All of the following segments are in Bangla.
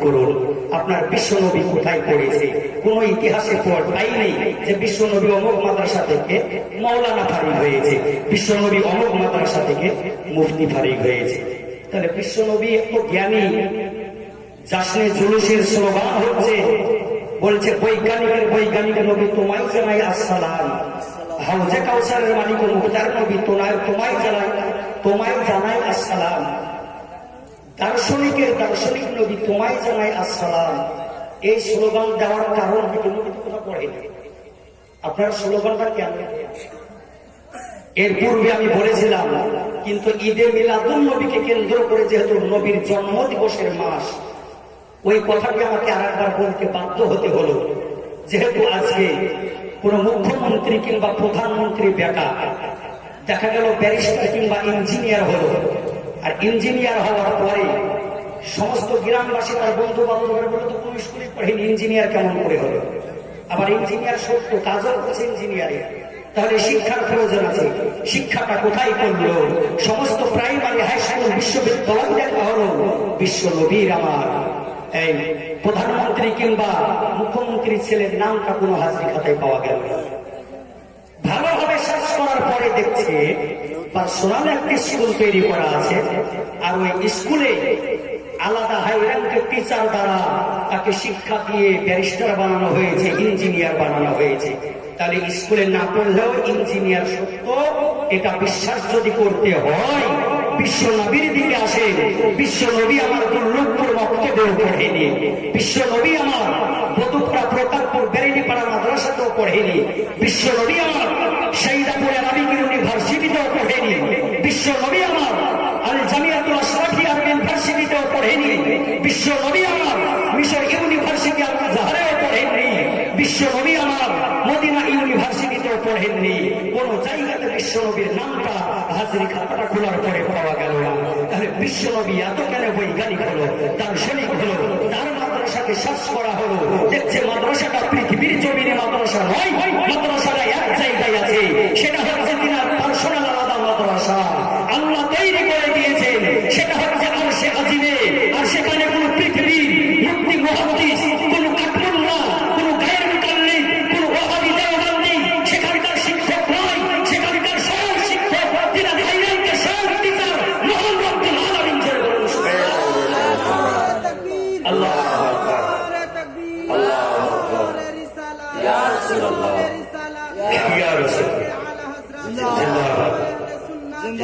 করুন আপনার বিশ্বনবী কোথায় পড়েছে। কোন ইতিহাসে পাই নেই যে বিশ্বনবী অমুক মাদ্রাসা থেকে মৌলানা ফারিক হয়েছে, বিশ্বনবী অমুক মাদ্রাসা থেকে মুফতি ফারিক হয়েছে। তাহলে বিশ্বনবী এত জ্ঞানী। জাসনে জুলুসের স্লোগান হচ্ছে, বলছে বৈজ্ঞানিক নবী তোমায় জানাই আসসালাম, হাউজে কাউসারের মালিক মুখতার নবী তোমায় জানাই আসসালাম, দার্শনিক নবী তোমায় জানাই আসসালাম। এই স্লোগান দেওয়ার কারণ কথা পড়েনি। আপনার স্লোগানটা কেন? এর পূর্বে আমি বলেছিলাম, কিন্তু ঈদে মিলাদুন নবীকে কেন্দ্র করে যেহেতু নবীর জন্ম দিবসের মাস, ওই কথাটি আমাকে আরেকবার বলতে বাধ্য হতে হলো। যেহেতু আজকে কোন মুখ্যমন্ত্রী কিংবা প্রধানমন্ত্রী বেটা দেখা গেল ব্যারিস্টার কিংবা ইঞ্জিনিয়ার হলো, আর ইঞ্জিনিয়ার হওয়ার পরে সমস্ত গ্রামবাসী তার বন্ধু বান্ধবের বলে তো কোন স্কুলে পড়েনি, ইঞ্জিনিয়ার কেমন করে হলো? আবার ইঞ্জিনিয়ার সত্য কাজও করছে ইঞ্জিনিয়ারিং, তাহলে শিক্ষার প্রয়োজন আছে। শিক্ষাটা কোথায় করলো? সমস্ত প্রাইমারি হাই স্কুল বিশ্ববিদ্যালয় দেখা হলো বিশ্ব নবীর আমার এই প্রধানমন্ত্রী কিংবা মুখ্যমন্ত্রীর ছেলের নামটা কোনো হাজির খাতায় পাওয়া গেল না। ভালোভাবে সার্চ করার পরে দেখছে পার্সোনাল একটি স্কুল তৈরি করা আছে, আর ওই স্কুলে আলাদা হাই র্যাঙ্কের টিচার দ্বারা তাকে শিক্ষা দিয়ে ব্যারিস্টার বানানো হয়েছে, ইঞ্জিনিয়ার বানানো হয়েছে। তাহলে স্কুলে না পড়লেও ইঞ্জিনিয়ার সত্য, এটা বিশ্বাস যদি করতে হয় বিশ্ব নবীর দিকে আসে। বিশ্ব নবী আমার দুর্লভপুর বক্তব্যেও পড়েনি, বিশ্ব নবী আমার বধুপুরা প্রতাপপুর বেরেলিপাড়া মাদ্রাসাতেও পড়েনি, বিশ্ব নবী আমার শাহিদাপুর আরবিক ইউনিভার্সিটিতেও পড়েনি, বিশ্ব নবী আমার আল জামিয়াতুল আশরাফি আরবি ইউনিভার্সিটিতেও পড়েনি, বিশ্ব নবী আমার মিশর ইউনিভার্সিটি আল আজহারেও পড়েননি, বিশ্ব নবী আমার মদিনা ইউনিভার্সিটিতেও পড়েননি। কোন জায়গাতে বিশ্ব নবীর নামটা হাজির খাতাটা খোলার পরে পাওয়া গেল না। তাহলে বিশ্ব নবী এত কেন বৈজ্ঞানিক হলো, দার্শনিক হলো? তার মাদ্রাসাকে সার্চ করা হলো, দেখছে মাদ্রাসাটা পৃথিবীর জমিনে মাদ্রাসা নয়, মাদ্রাসাটা এক জায়গায় আছে, সেটা হচ্ছে তিনার পার্সোনাল আলাদা মাদ্রাসা আল্লাহ তৈরি করে দিয়েছেন, সেটা হচ্ছে আরশে আজিমে। আর সেখানে কোন পৃথিবীর মুক্তি মুহাদ্দিস, কোন কাঠমুল্লাহ, কোন গায়ের মুকাল্লিদ, কোন ওয়াহাবি দেওবন্দি নেই, সেখানকার শিক্ষক নয়, সেখানকার সব শিক্ষক তিনা ভাইরালকে সব টিচার মহান রব্বুল আলামিন জোরে বলুন সুবহানাল্লাহ। আল্লাহ ইয়া রাসূলুল্লাহ ইয়া রাসূলুল্লাহ জিন্দাবাদ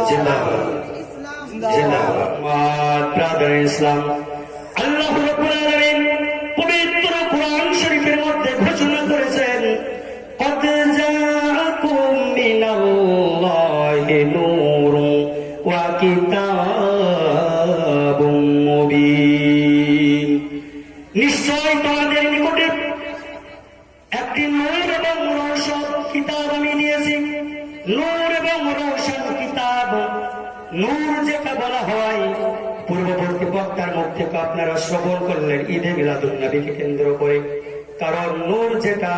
জিন্দাবাদ জিন্দাবাদ। ব্রাদার ইসলাম, আল্লাহ রাব্বুল আলামিন পবিত্র কোরআন শরীফের মধ্যে ঘোষণা করেছেন, কদ জাআকুম মিনাল্লাহি নূরুন ওয়া কিতাবুম মুবিন। নিশ্চয় তোমাদের নিকটে একটি নূর এবং রওশন কিতাব আমি দিয়েছি। নূর এবং রওশন কিতাব, নূর যেটা বলা হয় পূর্ববর্তী বক্তার মুখ থেকে আপনারা শ্রবণ করলেন ঈদে মিলাদুন নবীকে কেন্দ্র করে, কারণ নূর যেটা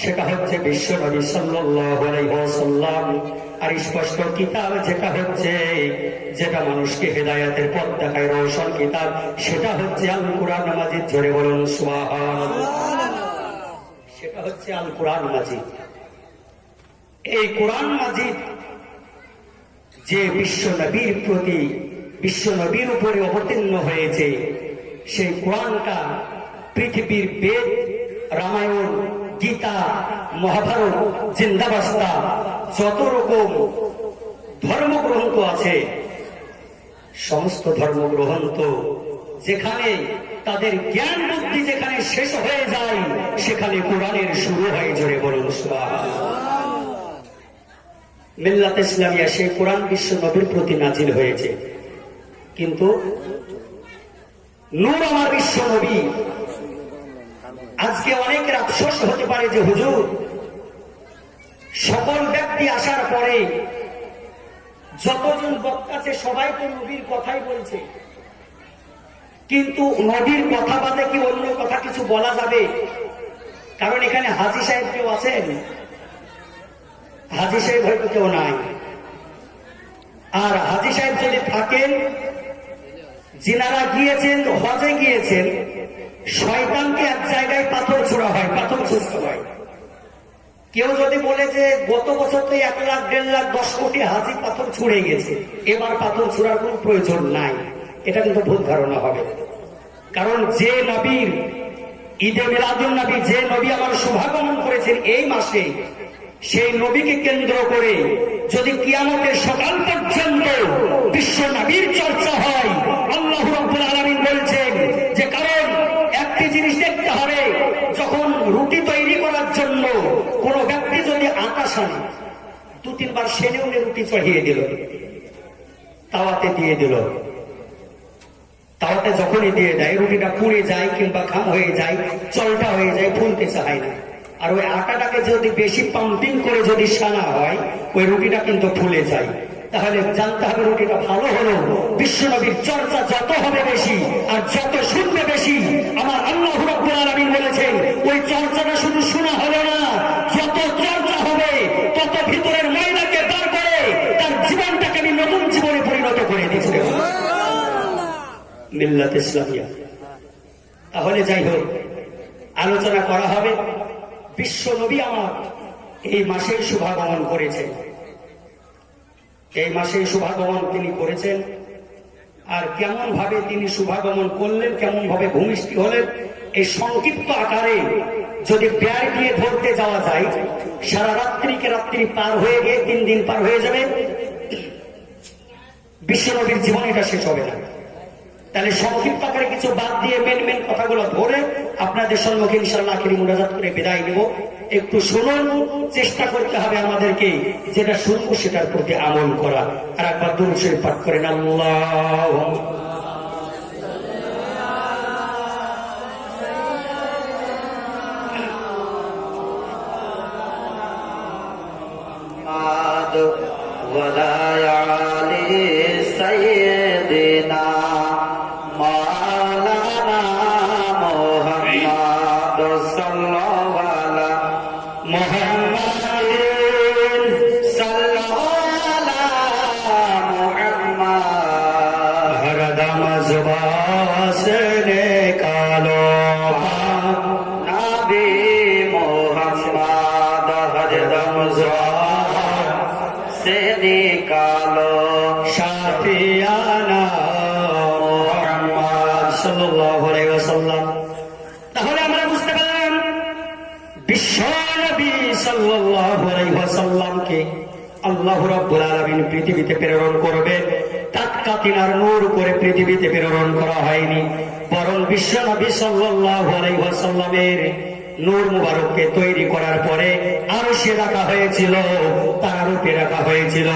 সেটা হচ্ছে বিশ্ব নবী সাল্লাল্লাহু আলাইহি ওয়াসাল্লাম। আর স্পষ্ট কিতাব যেটা হচ্ছে, যেটা মানুষকে হেদায়েতের পথ দেখায়, রওশন কিতাব, সেটা হচ্ছে আল কুরআন মাজিদ। জোরে বলুন সুবহানাল্লাহ। সেটা হচ্ছে আল কুরআন মাজিদ। এই কোরআন মাজিদ যে বিশ্ব নবীর প্রতি, বিশ্ব নবীর উপরে অবতীর্ণ হয়েছে, সেই কোরআনটা পৃথিবীর বেদ, রামায়ণ, গীতা, মহাভারত, জিন্দাবাস্তা, যত রকম ধর্মগ্রন্থ আছে, সমস্ত ধর্মগ্রন্থ যেখানে তাদের জ্ঞান বুদ্ধি যেখানে শেষ হয়ে যায়, সেখানে কোরআনের শুরু হয়। জোরে বলুন সুবহানাল্লাহ। মিল্লাত ইসলামিয়া সেই কোরআন বিশ্ব নবীর প্রতি নাজিল হয়েছে, কিন্তু নূর আমার বিশ্ব নবী। আজকে অনেকের আফসোস হতে পারে যে হুজুর, সকল ব্যক্তি আসার পরে যতজন বক্তা আছে সবাই তো নবীর কথাই বলছে, কিন্তু নবীর কথা বাদে কি অন্য কথা কিছু বলা যাবে? কারণ এখানে হাজী সাহেব কেউ আছেন? হাজী সাহেব হয়তো কেউ নাই। আর হাজী সাহেব যদি থাকেন, যিনারা গিয়েছেন, হজে গিয়েছেন, শয়তানকে এক জায়গায় পাথর ছোড়া হয়, পাথর ছুড়তে হয়। কেউ যদি বলে যে গত বছর তো 1 লাখ 1.5 লাখ 10 কোটি হাজি পাথর ছুড়ে গেছে, এবার পাথর ছোড়ার কোন প্রয়োজন নাই, এটা কিন্তু ভুল ধারণা হবে। কারণ যে নবীর ঈদে মিলাদুন নবী, যে নবী আমার শুভাগমন করেছেন এই মাসে, সেই নবীকে কেন্দ্র করে যদি কিয়ামতের সকাল পর্যন্ত বিশ্ব নবীর চর্চা হয়, আল্লাহ রাব্বুল আলামিন বলছেন যে কারণ একটি জিনিস দেখতে হবে, যখন রুটি তৈরি করার জন্য কোন ব্যক্তি যদি আটা সানে 2-3 বার সেনে উনি রুটি চড়িয়ে দিল, তাওয়াতে দিয়ে দিল, তাওয়াতে যখনই দিয়ে দেয় রুটিটা পুড়ে যায় কিংবা খাম হয়ে যায়, চলটা হয়ে যায়, ফুলতে চায় না। আর ওই আটাটাকে যদি বেশি পাম্পিং করে যদি সানা হয়, ওই রুটিটা কিন্তু ফুলে যায়। তাহলে জানতে হবে রুটিটা ভালো হলো বিশ্বনবীর চর্চা যত হবে বেশি আর যত শুনবে বেশি, আমার আল্লাহ রাব্বুল আলামিন বলেছেন ওই চর্চাটা শুধু শোনা হলো না, যত চর্চা হবে তত ভিতরের ময়লাকে বার করে তার জীবনটাকে আমি নতুন জীবনে পরিণত করে দিচ্ছি মিল্লাত ইসলামিয়া। তাহলে যাই হোক, আলোচনা করা হবে বিশ্ব নবী আমার এই মাসেই শুভাগমন করেছেন, এই মাসেই শুভাগমন তিনি করেছেন। আর কেমন ভাবে তিনি শুভাগমন করলেন, কেমন ভাবে ভূমিষ্ঠ হলেন, এই সংক্ষিপ্ত আকারে যদি প্যার দিয়ে ধরতে যাওয়া যায়, সারা রাত্রিকে রাত্রি পার হয়ে গিয়ে 3 দিন পার হয়ে যাবে, বিশ্ব নবীর জীবন এটা শেষ হবে না। তাহলে সংক্ষিপ্ত আকারে কিছু বাদ দিয়ে মেন কথাগুলো ধরে আপনাদের সম্মুখে ইনশাআল্লাহ আখিরি মুনাজাত করে বিদায় নেব। একটু শুনুন, চেষ্টা করতে হবে আমাদেরকে, যেটা শুনবো সেটার প্রতি আমল করা। আর একবার দুরূদ শরীফ পাঠ করেন, তাহলে আমরা বুঝতে পারলাম বিশ্ব নবী সাল্লাল্লাহু আলাইহি ওয়াসাল্লামকে আল্লাহ রাব্বুল আলামিন পৃথিবীতে প্রেরণ করবেন, তাৎকাতিনার নূর করে পৃথিবীতে প্রেরণ করা হয়নি, বরং বিশ্ব নবী সাল্লাল্লাহু আলাইহি ওয়াসাল্লামের নূর মুবারককে তৈরি করার পরে আরশে রাখা হয়েছিল, তার রূপে রাখা হয়েছিল।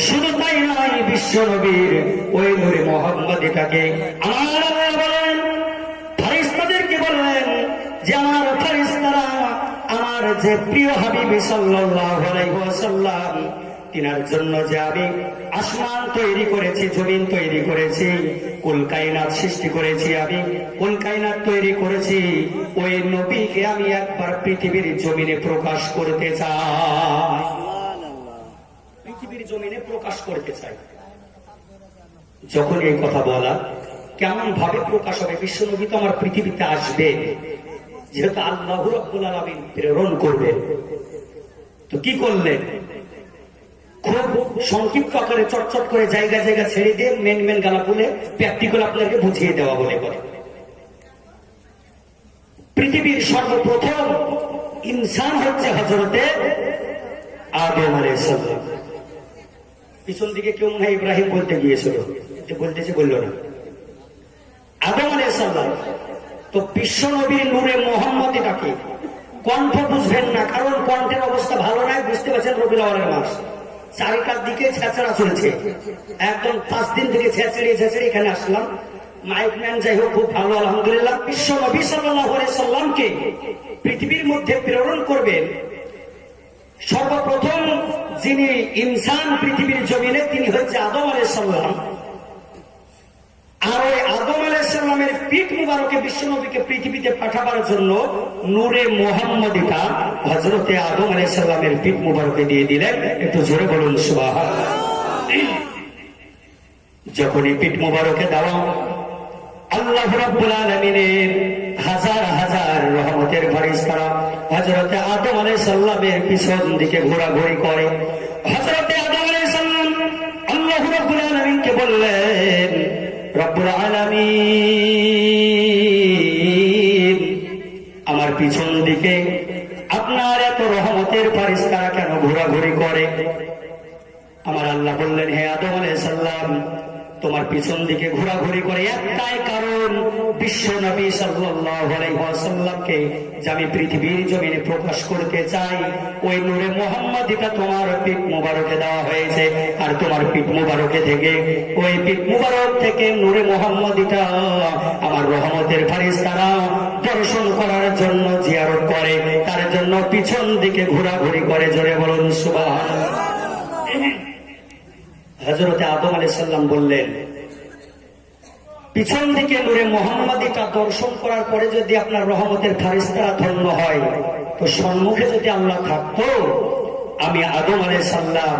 শুধু তাই নয়, বিশ্ব নবীর ওই নূরে মুহাম্মদীটাকে আমার আল্লাহ বলেন, ফেরেশতাদেরকে বললেন যে আমার ফেরেশতারা আমার যে প্রিয় হাবিব সাল্লাল্লাহু আলাইহি ওয়াসাল্লাম, তিনার জন্য যে আমি আসমান তৈরি করেছি, জমিন তৈরি করেছি, কুল কায়নাত সৃষ্টি করেছি, আমি কুল কায়নাত তৈরি করেছি, ওই নবীকে আমি একবার পৃথিবীর জমিনে প্রকাশ করতে চাই, পৃথিবীর জমিনে প্রকাশ করতে চাই। যখন এই কথা বলা, কেমন ভাবে প্রকাশ হবে? বিশ্ব নবী তো আমার পৃথিবীতে আসবে, যেহেতু আল্লাহ রাব্বুল আলামিন প্রেরণ করবেন, তো কি করলেন? খুব সংক্ষিপ্ত আকারে চটচট করে জায়গা জায়গা ছেড়ে দিয়ে মেন গালা বলে প্র্যাকটিক্যাল আপনাকে বুঝিয়ে দেওয়া বলে করে। পৃথিবীর সর্বপ্রথম ইনসান হচ্ছে হযরতে আদম আলাইহিস সালাম। পিছন দিকে কেউ না ইব্রাহিম বলতে গিয়েছিল, বলতেছে, বলল না, আদম আলাইহিস সালাম। তো বিশ্ব নবীর নূরে মুহাম্মদীটাকে কণ্ঠ বুঝবেন না, কারণ কণ্ঠের অবস্থা ভালো নয়, বুঝতে পারছেন রবিউল আউয়ালের মাস, চারিটার দিকে ছেঁচড়া চলছে, একদম 5 দিন থেকে ছেঁচড়িয়ে এখানে আসলাম। মাইক ম্যান যাই হোক খুব ভালো, আলহামদুলিল্লাহ। বিশ্ব নবী সাল্লাল্লাহু আলাইহি সাল্লামকে পৃথিবীর মধ্যে প্রেরণ করবেন সর্বপ্রথম যিনি ইনসান পৃথিবীর জমিনে, তিনি হচ্ছে আদম আলাইহিস সালাম। আর ওই আদম আলাইহিস সালামের পিঠ মুবারকে বিশ্ব নবীকে পৃথিবীতে পাঠাবার জন্য নূরে মুহাম্মদীটা হযরতে আদম আলাইহিস সালামের পিঠ মুবারকে দিয়ে দিলেন। একটু জোরে বলুন সুবহানাল্লাহ। যখন এই পিঠ মুবারকে দেওয়া আল্লাহ রাব্বুল আলামিনের হাজার হাজার রহমতের ফেরেশতারা হযরতে আদম আলাইহিস সালামের পিছন দিকে ঘোরাঘুরি করে। হযরতে আদম আলাইহিস সালাম আল্লাহ রাব্বুল আলামিনকে বললেন, রব্বুল আলামিন, আমার পিছন দিকে আপনার এত রহমতের ফেরেশতারা কেন ঘোরাঘুরি করে? আমার আল্লাহ বললেন, হে আদম আলাইহিস সালাম, তোমার পিছন দিকে ঘোরাঘুরি করে একটাই কারণ, বিশ্ব নবী সাল্লাল্লাহু আলাইহি ওয়াসাল্লামকে যে আমি পৃথিবীর জমিনে প্রকাশ করতে চাই, ওই নূরে মুহাম্মাদিটা তোমার পিঠ মুবারকে দেওয়া হয়েছে। আর তোমার পিঠ মুবারকে থেকে, ওই পিঠ মুবারক থেকে নূরে মুহাম্মাদিটা আমার রহমতের ফেরেশতারা দর্শন করার জন্য জিয়ারত করে, তার জন্য পিছন দিকে ঘোরাঘুরি করে। জোরে বলুন সুবহানাল্লাহ। হযরতে আদম আলাইহিস সালাম বললেন, পিছন দিকে নূরে মুহাম্মাদিটা দর্শন করার পরে যদি আপনার রহমতের ফেরেশতারা ধন্য হয়, তো সম্মুখে যদি আল্লাহ থাকতো, আমি আদম আলাইহিস সালাম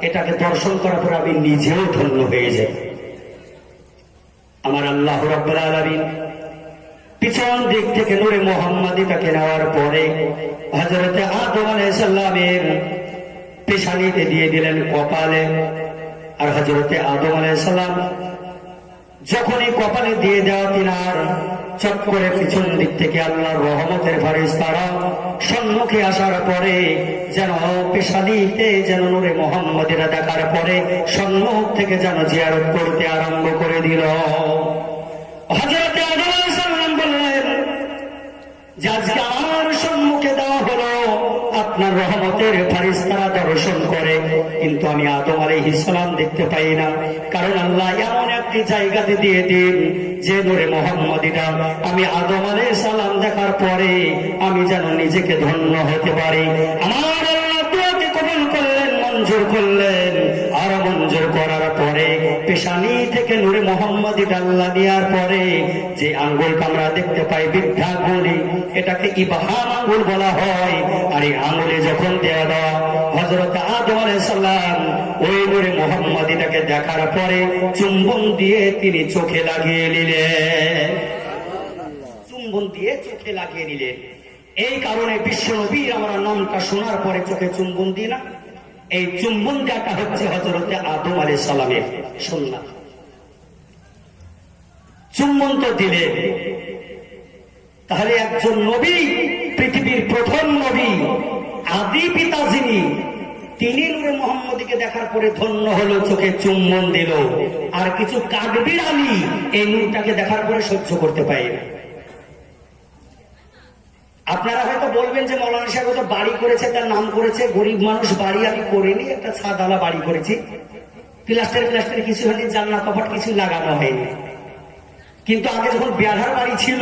এটাকে দর্শন করার পর আমি নিজেও ধন্য হয়ে যাই। আমার আল্লাহ রাব্বুল আলামিন পিছন দিক থেকে নূরে মুহাম্মাদিটাকে নেওয়ার পরে হযরতে আদম আলাইহিস সালামের পেশানিতে দিয়ে দিলেন, কপালে। আর হযরতে আদম আলাইহিস সালাম যখনই কপালে দিয়ে দেওয়া তিনার চট করে পিছন দিক থেকে আল্লাহর রহমতের ফেরেশতারা সম্মুখে আসার পরে যেন পেশানিতে যেন নূরে মুহাম্মাদিরা দেখার পরে সম্মুখ থেকে যেন জিয়ারত করতে আরম্ভ করে দিল। হযরতে আদম আলাইহিস সালাম বললেন যে আজকে আমার সম্মুখে দেওয়া হলো আপনার রহমতের ফেরেশতারা দর্শন করে, কিন্তু আমি আদম আলাইহিস সালাম দেখতে পাই না। কারণ আল্লাহ এমন একটি জায়গাতে দিয়ে দিন যে নূরে মুহাম্মাদিটা আমি আদম আলাইহিস সালাম দেখার পরে আমি যেন নিজেকে ধন্য হতে পারি। আমার আল্লাহ দোয়াকে কবুল করলেন, মঞ্জুর করলেন। আর মঞ্জুর করার পরে পেশানি থেকে নূরে মুহাম্মাদিটা আল্লাহ দেওয়ার পরে যে আঙ্গুলটা আমরা দেখতে পাই, বৃদ্ধাঙ্গুলি, এটাকে ইবহাম আঙ্গুল বলা হয়। আর এই আঙ্গুলে যখন দেওয়া দেওয়া হযরত আদম আলাইহিস সালাম ওই নূরে মুহাম্মাদিটাকে দেখার পরে চুম্বন দিয়ে তিনি চোখে লাগিয়ে নিলেন, চুম্বন দিয়ে চোখে লাগিয়ে নিলেন। এই কারণে বিশ্ব নবীর আমরা নামটা শোনার পরে চোখে চুম্বন দিই না। এই চুম্বন দেওয়াটা হচ্ছে হযরতে আদম আলাইহিস সালামের সুন্নাত। চুম্বন তো দিলেন, তাহলে একজন নবী, পৃথিবীর প্রথম নবী, আদি পিতা যিনি, তিনি নূরে মুহাম্মাদিকে দেখার পরে ধন্য হলো, চোখে চুম্বন দিল। আর কিছু কাঠবিড়ালি এই নূরটাকে দেখার পরে সহ্য করতে পারে না। আপনারা হয়তো বলবেন যে মৌলানা সাহেব তো বাড়ি করেছে, তার নাম করেছে, গরিব মানুষ বাড়ি আমি করিনি, একটা ছাদওয়ালা বাড়ি করেছি, প্লাস্টার কিছু হয়নি, জানলা কপাট কিছু লাগানো হয়নি। কিন্তু আগে যখন বেড়ার বাড়ি ছিল,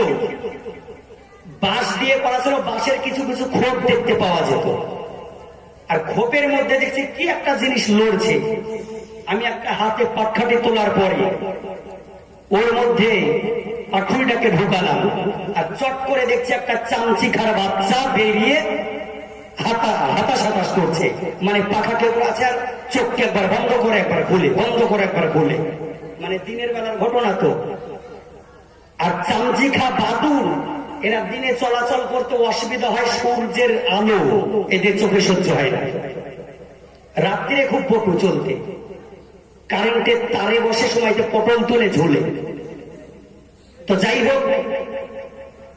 বাঁশ দিয়ে করা ছিল, বাঁশের কিছু কিছু খোপ দেখতে পাওয়া যেত। আর খোপের মধ্যে দেখছি কি একটা জিনিস লড়ছে। আমি একটা হাতে পাটখাটি তোলার পরে ওর মধ্যে পাটুরিটাকে ঢুকালাম, আর চট করে দেখছি একটা চামচিখার বাচ্চা বেরিয়ে হাতাশ হাতাশ করছে। মানে পাখাকে আছে, আর চোখকে একবার বন্ধ করে একবার খুলে, বন্ধ করে একবার খুলে। মানে দিনের বেলার ঘটনা তো। আর চামচিখা বাদুর এরা দিনে চলাচল করতে অসুবিধা হয়, সূর্যের আলো এদের চোখে সহ্য হয় না। রাত্রে খুব পটু চলতে, কারেন্টের তারে বসে সময়তে পটল তুলে ঝুলে। তো যাই হোক,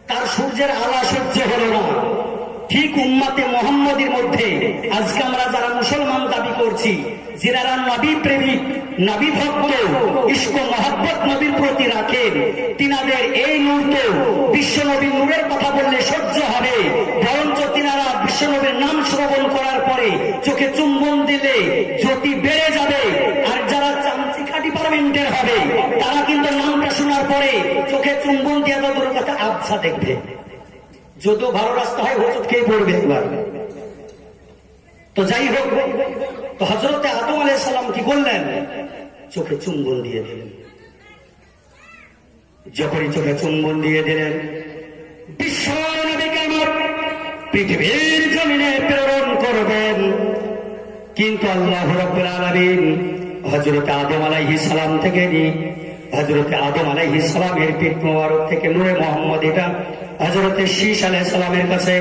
তার সূর্যের আলো সহ্য হলো না। ঠিক উম্মতে মুহাম্মাদির মধ্যে আজকে আমরা যারা মুসলমান দাবি করছি, যারা নবী প্রেমিক, নবী ভক্ত, ইশক মহব্বত নবীর প্রতি রাখেন, তিনাদের এই নূর তো বিশ্ব নবীর নূরের কথা বললে সহ্য হবে, বরঞ্চ তিনারা বিশ্ব নবীর নাম শ্রবণ করার পরে চোখে চুম্বন দিলে জ্যোতি বেড়ে যাবে। আর যারা চামচিকা ডিপার্টমেন্টের হবে, তারা কিন্তু নামটা শোনার পরে চোখে চুম্বন দিয়ে তাদের কথা আবছা দেখবে। যদিও ভালো রাস্তা হয়, হোঁচট খেয়ে পড়বে একবার। তো যাই হোক, তো হযরতে আদম আলাইহিস সালাম কি করলেন? চোখে চুম্বন দিয়ে দিলেন। যখনই চোখে চুম্বন দিয়ে দিলেন, বিশ্ব নবীকে আমার পৃথিবীর জমিনে প্রেরণ করবেন। কিন্তু আল্লাহ রাব্বুল আলামিন হযরত আদম আলাইহিস সালাম থেকে নিয়ে হযরতে আদম আলাইহিস সালামের পিঠ মোবারক থেকে নূরে মুহাম্মদ এটা হযরতে শীশ আলাইহিস সালামের কাছে,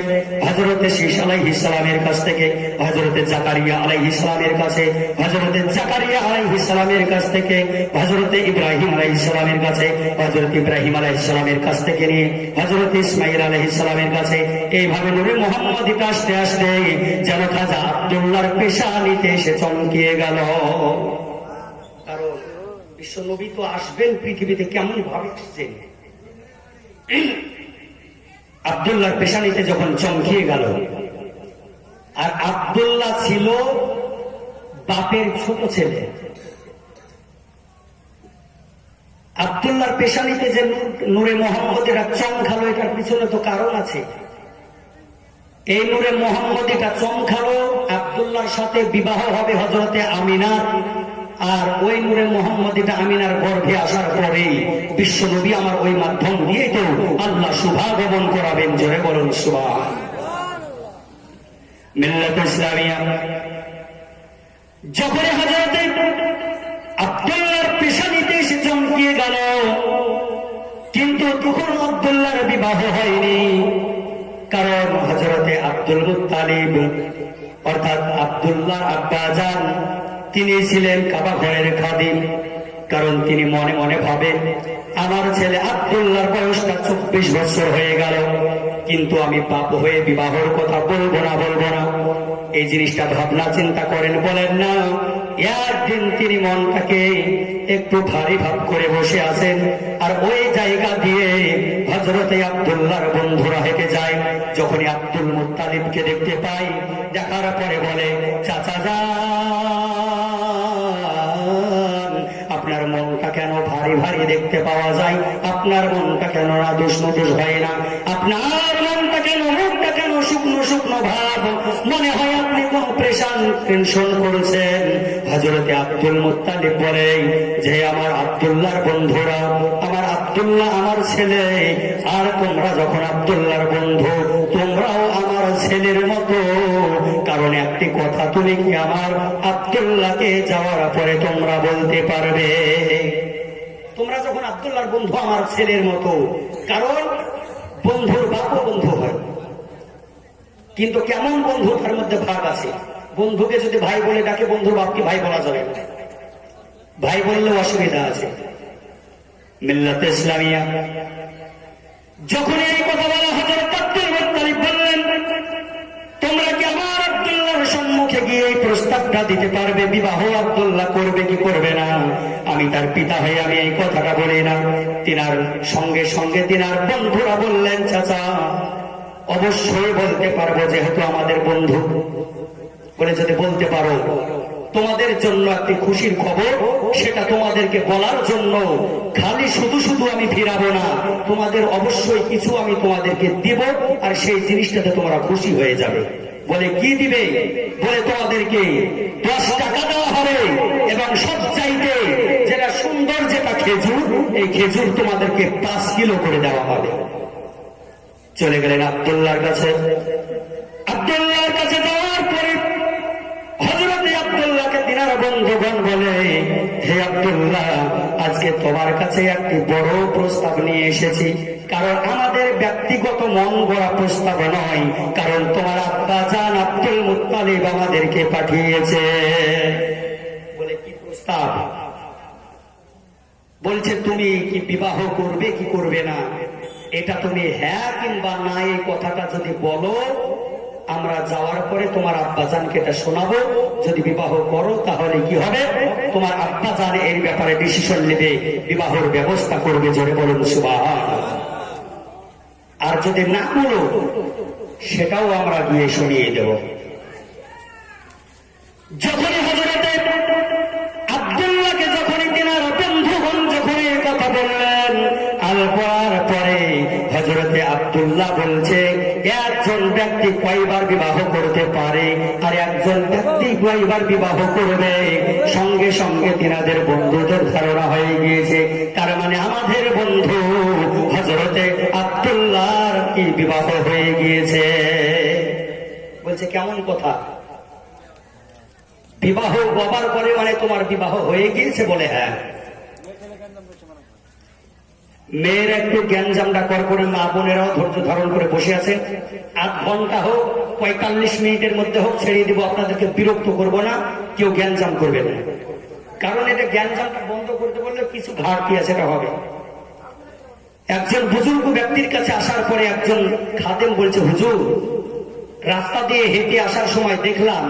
হযরতে শীশ আলাইহিস সালামের কাছ থেকে হযরতে জাকারিয়া আলাইহিস সালামের কাছে, হযরতে জাকারিয়া আলাইহিস সালামের কাছ থেকে হযরতে ইব্রাহিম আলাইহিস সালামের কাছে, হযরতে ইব্রাহিম আলাইহিস সালামের কাছ থেকে নিয়ে হযরতে ইসমাঈল আলাইহিস সালামের কাছে, এইভাবে নূরে মুহাম্মদ এটা আস্তে আস্তে যেন খাজা আব্দুল্লাহর পেশানিতে এসে চমকিয়ে গেল। কারণ বিশ্ব নবী তো আসবেন পৃথিবীতে কেমন ভাবে এসেছেন, আব্দুল্লাহর পেশানিতে যখন চমকিয়ে গেল। আর আব্দুল্লাহ ছিল বাপের ছোট ছেলে। আব্দুল্লাহর পেশানিতে যে নূরে মুহাম্মদ এটা চমকালো, এটার পিছনে তো কারণ আছে। এই নূরে মুহাম্মদ এটা চমকালো, আব্দুল্লাহর সাথে বিবাহ হবে হযরতে আমিনার। আর ওই নূরে মুহাম্মদ এটা আমিনার গর্ভে আসার পরেই বিশ্ব নবী আমার ওই মাধ্যম দিয়ে তো আল্লাহ শুভাগমন করাবেন। জোরে বলুন সুবহান। মিল্লাত ইসলামিয়া যখন হযরতে আব্দুল্লাহর পেশানিতে এসে চমকিয়ে গেল, কিন্তু তখন আব্দুল্লাহর বিবাহ হয়নি। কারণ হযরতে আব্দুল মুত্তালিব অর্থাৎ আব্দুল্লাহর আব্বাজান তিনি ছিলেন কাবা ঘরের খাদিম। কারণ তিনি মনে মনে ভাবেন আমার ছেলে আব্দুল্লাহর বয়সটা 24 বছর হয়ে গেল, কিন্তু আমি বাপ হয়ে বিবাহের কথা বলবো না। এই জিনিসটা ভাবনা চিন্তা করেন, বলেন না। একদিন তিনি মনটাকে একটু ভারী ভাব করে বসে আছেন, আর ওই জায়গা দিয়ে হযরতে আব্দুল্লাহর বন্ধুরা হেঁটে যায়। যখনই আব্দুল মুত্তালিবকে দেখতে পাই, দেখার পরে বলে, চাচা যান, আপনার মনটা কেন ভারী ভারী দেখতে পাওয়া যায়? আপনার মনটা কেন নাদুস নুদুস হয় না? আপনার মনটা কেন, মুখটা কেন শুকনো শুকনো ভাব? মনে হয় আপনি কোন প্রেশান টেনশন করেছেন। হযরতে আব্দুল মুত্তালিব বলে যে আমার আব্দুল্লাহর বন্ধুরা, আমার আব্দুল্লাহ আমার ছেলে, আর তোমরা যখন আব্দুল্লাহর বন্ধু, তোমরাও আমার ছেলের মতো। কারণ একটি কথা তুমি কি আমার আব্দুল্লাহকে যাওয়ার পরে তোমরা বলতে পারবে, তোমরা যখন আব্দুল্লাহর বন্ধু আমার ছেলের মতো। কারণ বন্ধুর বাপও বন্ধু হয়, কিন্তু কেমন বন্ধু তার মধ্যে ভাগ আছে। বন্ধুকে যদি ভাই বলে ডাকে, বন্ধুর বাপকে ভাই বলা যাবে না, ভাই বললেও অসুবিধা আছে। মিল্লাতে ইসলামিয়া যখন এই কথা বলা হযরত আব্দুল মুত্তালিব বললেন, তোমরা কি আমার আব্দুল্লাহর সম্মুখে গিয়ে এই প্রস্তাবটা দিতে পারবে, বিবাহ আব্দুল্লাহ করবে কি করবে না? আমি তার পিতা হয়ে আমি এই কথাটা বলি না। তিনার সঙ্গে সঙ্গে তিনার বন্ধুরা বললেন, চাচা অবশ্যই বলতে পারবো, যেহেতু আমাদের বন্ধু। বলে যদি বলতে পারো, তোমাদের জন্য একটি খুশির খবর, সেটা তোমাদেরকে বলার জন্য খালি শুধু শুধু আমি ফিরাবো না, তোমাদের অবশ্যই কিছু আমি তোমাদেরকে দিব, আর সেই জিনিসটাতে তোমরা খুশি হয়ে যাবে। বলে কি দিবে? বলে তোমাদেরকে 10 টাকা দেওয়া হবে, এবং সবচাইতে যেটা সুন্দর যেটা খেজুর, এই খেজুর তোমাদেরকে 5 কিলো করে দেওয়া হবে। চলে গেলেন আব্দুল্লাহর কাছে। আব্দুল্লাহর কাছে যাওয়ার পরে হযরতে আব্দুল্লাহকে তিনার বন্ধুগণ বলে, হে আব্দুল্লাহ, আজকে তোমার কাছে একটি বড় প্রস্তাব নিয়ে এসেছি। কারণ আমাদের ব্যক্তিগত মন গড়া প্রস্তাব নয়, কারণ তোমার আব্বা জান আব্দুল মুত্তালিব আমাদেরকে পাঠিয়েছে। বলে কি প্রস্তাব? বলছে তুমি কি বিবাহ করবে কি করবে না, এটা তুমি হ্যাঁ কিংবা না এই কথাটা যদি বলো, আমরা যাওয়ার পরে তোমার আব্বাজানকে এটা শোনাবো। যদি বিবাহ করো তাহলে কি হবে, তোমার আব্বাজান এর ব্যাপারে ডিসিশন নেবে, বিবাহের ব্যবস্থা করবে। জোরে বলুন সুবহান। আর যদি না বলো, সেটাও আমরা গিয়ে শুনিয়ে দেব। যখনই হযরতে আব্দুল্লাহকে যখনই তিনার বন্ধুগণ যখন এই কথা বললেন, আলপনার পরে হযরতে আব্দুল্লাহ বলছে, একজন ব্যক্তি কয়বার বিবাহ করতে পারে, আর একজন ব্যক্তি কয়বার বিবাহ করবে? সঙ্গে সঙ্গে তিনাদের বন্ধুদের ধারণা হয়ে গিয়েছে, তার মানে আমাদের বন্ধু হযরতে আব্দুল্লাহর কি বিবাহ হয়ে গিয়েছে। বলছে কেমন কথা? বিবাহ বাবার পরে মানে তোমার বিবাহ হয়ে গিয়েছে? বলে হ্যাঁ। মেয়েরা একটু জ্ঞানজামটা কর করে, মা বোনেরাও ধৈর্য ধারণ করে বসে আছেন। 8 ঘন্টা হোক 45 মিনিটের মধ্যে হোক ছেড়ে দিব, আপনাদেরকে বিরক্ত করব না, কেউ জ্ঞানজাম করবে না। কারণ এটা জ্ঞানজামটা বন্ধ করতে বললে কিছু ঘাটতি আছে, এটা হবে। একজন বুজুর্গ ব্যক্তির কাছে আসার পরে একজন খাদেম বলছে, হুজুর রাস্তা দিয়ে হেঁটে আসার সময় দেখলাম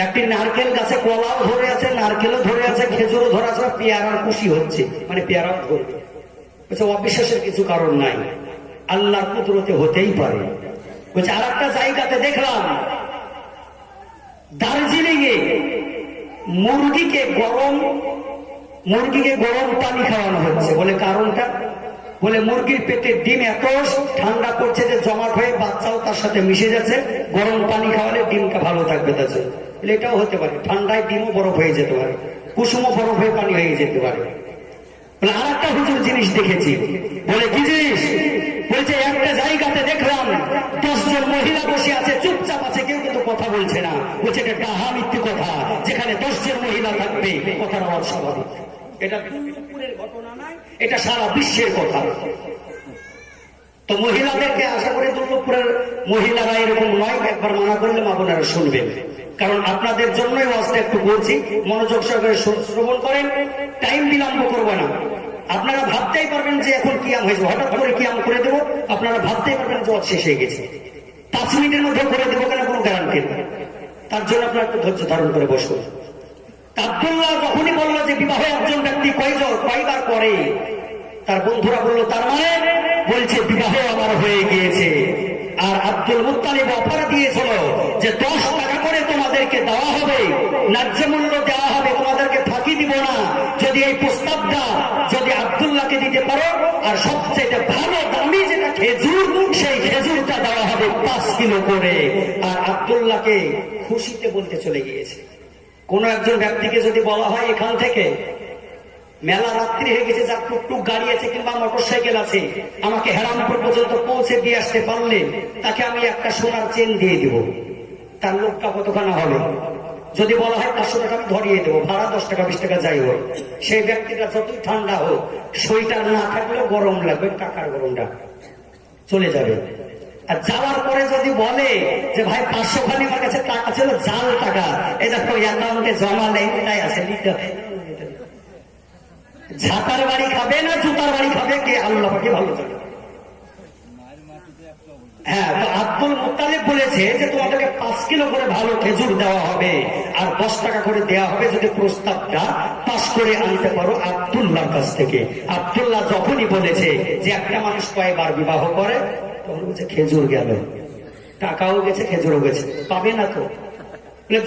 একটি নারকেল গাছে কলাও ধরে আছে, নারকেলও ধরে আছে, খেজুরও ধরে আছে, পেয়ারার খুশি হচ্ছে, মানে পেয়ারাও ধরবে। বলছে অবিশ্বাসের কিছু কারণ নাই, আল্লাহর কুদরতে হতেই পারে। বলছে আর একটা জায়গাতে দেখলাম দার্জিলিং এ মুরগিকে গরম পানি খাওয়ানো হচ্ছে। বলে কারণটা? বলে মুরগির পেটের ডিম এত ঠান্ডা করছে যে জমাট হয়ে বাচ্চাও তার সাথে মিশে যাচ্ছে, গরম পানি খাওয়ালে ডিমটা ভালো থাকবে তাছে। এটাও হতে পারে, ঠান্ডায় ডিমও বরফ হয়ে যেতে পারে, কুসুমও বরফ হয়ে পানি হয়ে যেতে পারে। বলে আর একটা হুজুর জিনিস দেখেছি। বলে কি জিনিস? বলছে একটা জায়গাতে দেখলাম 10 জন মহিলা বসে আছে, চুপচাপ আছে, কেউ কিন্তু কথা বলছে না। বলছে এটা ডাহা মিথ্যে কথা, যেখানে 10 জন মহিলা থাকবে কথার আওয়াজ স্বাভাবিক। এটা দুর্গাপুরের ঘটনা নয়, এটা সারা বিশ্বের কথা। তো মহিলাদেরকে আশা করে দুর্গাপুরের মহিলারা এরকম নয়, একবার মানা করলে মা বোনেরা শুনবেন। কারণ আপনাদের জন্যই ওয়াজটা একটু বলছি, মনোযোগ সহকারে শ্রবণ করেন, টাইম বিলম্ব করবো না। আপনারা ভাবতেই পারবেন যে এখন কিয়াম হয়েছে, হঠাৎ করে কিয়াম করে দেবো, আপনারা ভাবতেই পারবেন যে ওয়াজ শেষ হয়ে গেছে। 5 মিনিটের মধ্যে করে দেবো কেন, কোনো গ্যারান্টি নেই। তার জন্য আপনারা একটু ধৈর্য ধারণ করে বসুন। আব্দুল্লাহ যখনই বললো যে বিবাহে একজন ব্যক্তি কয়বার করে, তার বন্ধুরা বললো তার মানে বলছে বিবাহ আমার হয়ে গিয়েছে। আর আব্দুল মুত্তালিব অফার দিয়েছিল যে 10 টাকা করে তোমাদেরকে দেওয়া হবে, ন্যায্য মূল্য দেওয়া হবে, তোমাদেরকে ফাঁকি দিব না যদি এই প্রস্তাবটা যদি আব্দুল্লাহকে দিতে পারো, আর সবচেয়ে ভালো দামি যেটা খেজুর, সেই খেজুরটা দেওয়া হবে 5 কিলো করে। আর আব্দুল্লাহকে খুশিতে বলতে চলে গিয়েছে। কোন একজন ব্যক্তিকে যদি বলা হয় এখান থেকে মেলা রাত্রি হয়ে গেছে, যার টুকটুক গাড়ি আছে কিংবা মোটরসাইকেল আছে, আমাকে হেরামপুর পর্যন্ত পৌঁছে দিয়ে আসতে পারলে তাকে আমি একটা সোনার চেন দিয়ে দিব, তার লোকটা কতখানা হবে? যদি বলা হয় 500 টাকা আমি ধরিয়ে দেবো, ভাড়া 10 টাকা 20 টাকা যাই হোক, সেই ব্যক্তিটা যতই ঠান্ডা হোক, সোয়েটার না থাকলেও গরম লাগবে, টাকার গরমটা চলে যাবে। আর যাওয়ার পরে যদি বলে যে ভাই 500 খানি আমার কাছে টাকা ছিল, জাল টাকা, এই দেখো অ্যাকাউন্টে জমা নেই, তাই আছে, নিতে হয়। ঝাঁটার বাড়ি খাবে না জুতার বাড়ি খাবে, কে আল্লাহ পাকে ভালো জানে। হ্যাঁ, তো আব্দুল মুত্তালিব বলেছে যে তোমাদেরকে 5 কিলো করে ভালো খেজুর দেওয়া হবে আর 10 টাকা করে দেওয়া হবে যদি প্রস্তাবটা পাস করে আনতে পারো আব্দুল্লাহর কাছ থেকে। আব্দুল্লাহ যখনই বলেছে যে একটা মানুষ কয়বার বিবাহ করে, তখন বলছে খেজুর গেল, টাকাও গেছে, খেজুরও গেছে, পাবে না তো?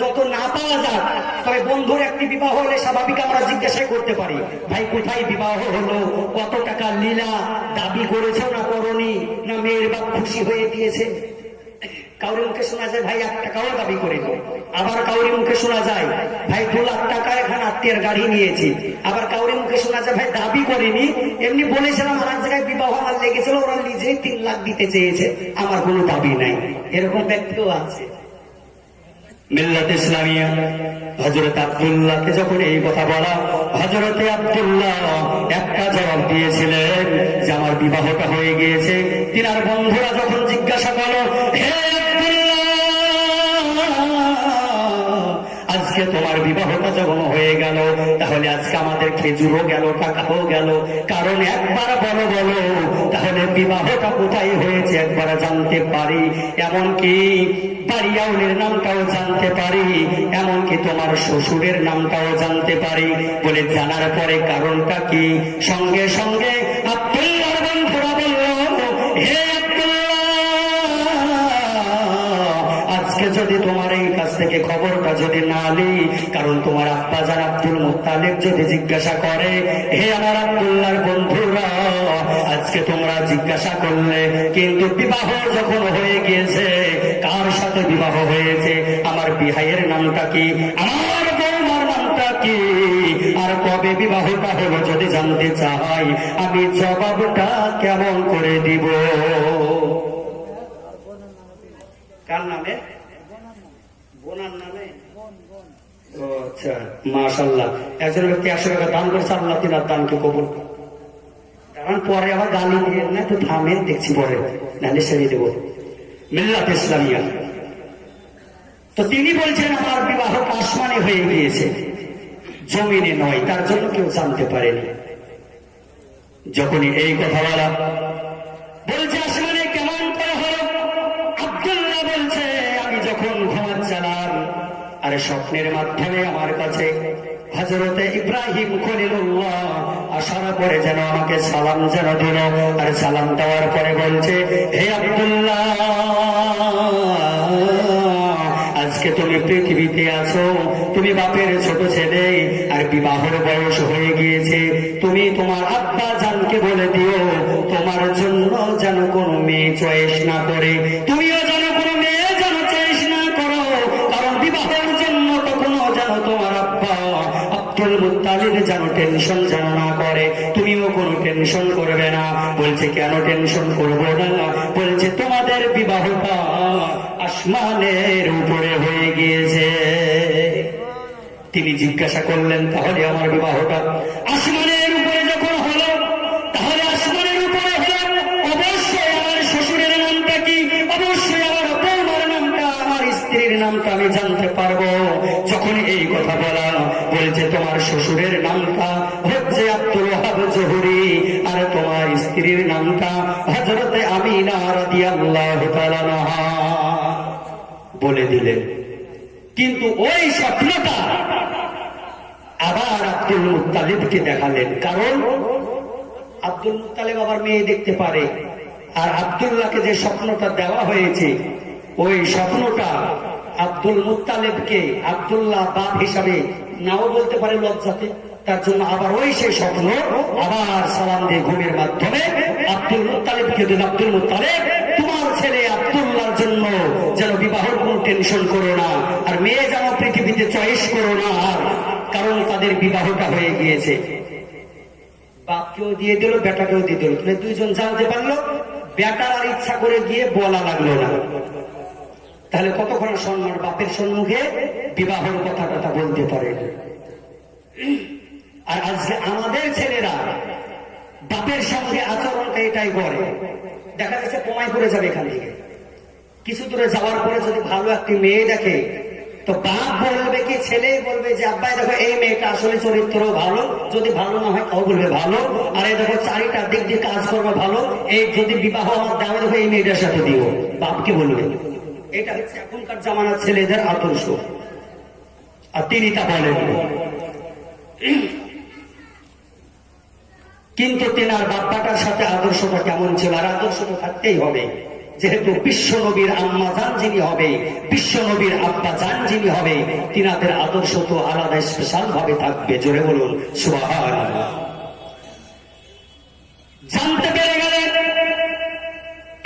যত না পাওয়া যাক, তবে বন্ধুর একটি বিবাহ হলে স্বাভাবিক আমরা জিজ্ঞাসা করতে পারি, ভাই কোথায় বিবাহ হলো, কত টাকা লীলা, দাবি করেছে না করনি, না মেয়ের বাপ খুশি হয়ে দিয়েছে। কাউরি মুখে শোনা যায় ভাই 1 টাকাও দাবি করিনি, আবার কাউরি মুখে শোনা যায় ভাই 2 লাখ টাকা এখন আত্মীয়ের গাড়ি নিয়েছি, আবার কাউরি মুখে শোনা যায় ভাই দাবি করিনি, এমনি বলেছিলাম আর এক জায়গায় বিবাহ আমার লেগেছিল, ওরা নিজেই 3 লাখ দিতে চেয়েছে, আমার কোনো দাবি নাই। এরকম ব্যক্তিও আছে। মিল্লাত ইসলামিয়া হযরত আব্দুল্লাহকে যখন এই কথা বলা, হযরতে আব্দুল্লাহ একটা জবাব দিয়েছিলেন যে আমার বিবাহটা হয়ে গিয়েছে। তিনার বন্ধুরা যখন জিজ্ঞাসা করলো, হে আজকে তোমার বিবাহটা যখন হয়ে গেল, তাহলে আজকে আমাদের খেজুরও গেল, টাকাও গেল, কারণ একবার বলো তাহলে বিবাহটা কোথায় হয়েছে একবার জানতে পারি, এমনকি বাড়িয়াউলের নামটাও জানতে পারি, এমনকি তোমার শ্বশুরের নামটাও জানতে পারি। বলে জানার পরে কারণটা কি? সঙ্গে সঙ্গে আব্দুল্লাহর বন্ধুরা বলল, হে আজকে যদি তোমার এই কাছ থেকে খবরটা যদি না নি, কারণ তোমার আব্বাজান আব্দুল মুত্তালিব যদি জিজ্ঞাসা করে, হে আমার আব্দুল্লাহর বন্ধুরা, আজকে তোমরা জিজ্ঞাসা করলে, কিন্তু বিবাহ যখন হয়ে গিয়েছে, কার সাথে বিবাহ হয়েছে, আমার বিহাইয়ের নামটা কি, আমার বৌমার নামটা কি, আর কবে বিবাহটা হলো যদি জানতে চাই, আমি জবাবটা কেমন করে দিব? কার নামে? বোনার নামে। ও আচ্ছা, মাশাআল্লাহ। একজন ব্যক্তি 100 টাকা দান করেছে, আল্লাহ তিনার দানকে কবুল। কারণ পরে আবার গালি দিয়ে না, তো থামেন, দেখছি পরে, নাহলে সেরে দেবো। মিল্লাত ইসলামিয়া। তো তিনি বলছেন আমার বিবাহ আসমানে হয়ে গিয়েছে, জমিনে নয়, তার জন্য কেউ জানতে পারেনি। যখনই এই কথা বলা বলছে আসমানে কেমন করে হলো, আব্দুল্লাহ বলছে আমি যখন ঘুমাচ্ছিলাম আর স্বপ্নের মাধ্যমে আমার কাছে হযরতে ইব্রাহিম খলিলুল্লাহ আসার পরে যেন আমাকে সালাম যেন দিল, আর সালাম দেওয়ার পরে বলছে হে আব্দুল্লাহ, আজকে তুমি পৃথিবীতে আছো, তুমি বাপের ছোট ছেলে আর বিবাহের বয়স হয়ে গিয়েছে, তুমি তোমার আব্বা জানকে বলে দিও তোমার জন্য যেন কোনো মেয়ে চয়েস না করে, তুমিও যেন কোনো মেয়ে যেন চয়েস না করো, কারণ বিবাহের জন্য কখনো যেন তোমার আব্বা আব্দুল মুত্তালিব যেন টেনশন যেন না করে, তুমিও কোনো টেনশন করবে না। বলছে কেন টেনশন করবো না? বলছে তোমাদের বিবাহটা আসমানের উপরে হয়ে গিয়েছে। তিনি জিজ্ঞাসা করলেন তাহলে আমার বিবাহটা আসমানের উপরে যখন হলো, তাহলে আসমানের উপরে হলো, অবশ্যই আমার শ্বশুরের নামটা কি, অবশ্যই আমার বৌমার নামটা, আমার স্ত্রীর নামটা আমি জানতে পারবো। যখন এই কথা বলা বলছে তোমার শ্বশুরের নামটা হচ্ছে আব্দুল ওয়াহাব জহুরি আর তোমার স্ত্রীর নামটা হযরতে আমিনা রাদিয়াল্লাহু তাআলা আনহা বলে দিলেন। কিন্তু ওই স্বপ্নটা আবার আব্দুল মুত্তালিবকে দেখালেন, কারণ আব্দুল মুত্তালিব আবার মেয়ে দেখতে পারে, আর আব্দুল্লাহকে যে স্বপ্নটা দেওয়া হয়েছে ওই স্বপ্নটা আব্দুল মুত্তালিবকে আব্দুল্লাহ বাপ হিসাবে নাও বলতে পারে লজ্জাতে, তার জন্য আবার ওই সেই স্বপ্ন আবার সালাম দিয়ে ঘুমের মাধ্যমে আব্দুল মুত্তালিবকে দিল, আব্দুল মুত্তালিব তোমার ছেলে আব্দুল্লাহর জন্য যেন বিবাহের কোন টেনশন করো না, আর মেয়ে যেন পৃথিবীতে চয়েস করো না, আর কারণ তাদের বিবাহটা হয়ে গিয়েছে। বাপকেও দিয়ে দিল, বেটাকেও দিয়ে দিল, দুইজন জানতে পারলো, বেটার আর ইচ্ছা করে গিয়ে বলা লাগলো না। তাহলে কতক্ষণ সম্মান বাপের সম্মুখে বিবাহের কথা বলতে পারে। আর আজকে আমাদের ছেলেরা বাপের সঙ্গে আচরণটা এটাই করে, দেখা যাচ্ছে কমাই করে যাবে এখান থেকে, কিছু দূরে যাওয়ার পরে যদি ভালো একটি মেয়ে দেখে তো বাপ বলবে কি, ছেলে বলবে যে আব্বাই দেখো এই মেয়েটা আসলে চরিত্র ভালো, যদি ভালো না হয় তাও বলবে ভালো, আর এই দেখো চারিটার দিক দিয়ে কাজ করবে ভালো, এই যদি বিবাহ আমার দেওয়া দেখো এই মেয়েটার সাথে দিও, বাপকে বলবে। এটা হচ্ছে এখনকার জামানার ছেলেদের আদর্শ, আর তিনি তা বলেন। কিন্তু তেনার বাপ্পাটার সাথে আদর্শটা কেমন ছিল, আর আদর্শটা থাকতেই হবে, যেহেতু বিশ্ব নবীর আম্মা জান যিনি হবে, বিশ্ব নবীর আব্বা জান যিনি হবে, তিনাদের আদর্শ তো আলাদা স্পেশাল ভাবে থাকবে। জোরে বলুন সুবহানাল্লাহ। জানতে পেরে গেলেন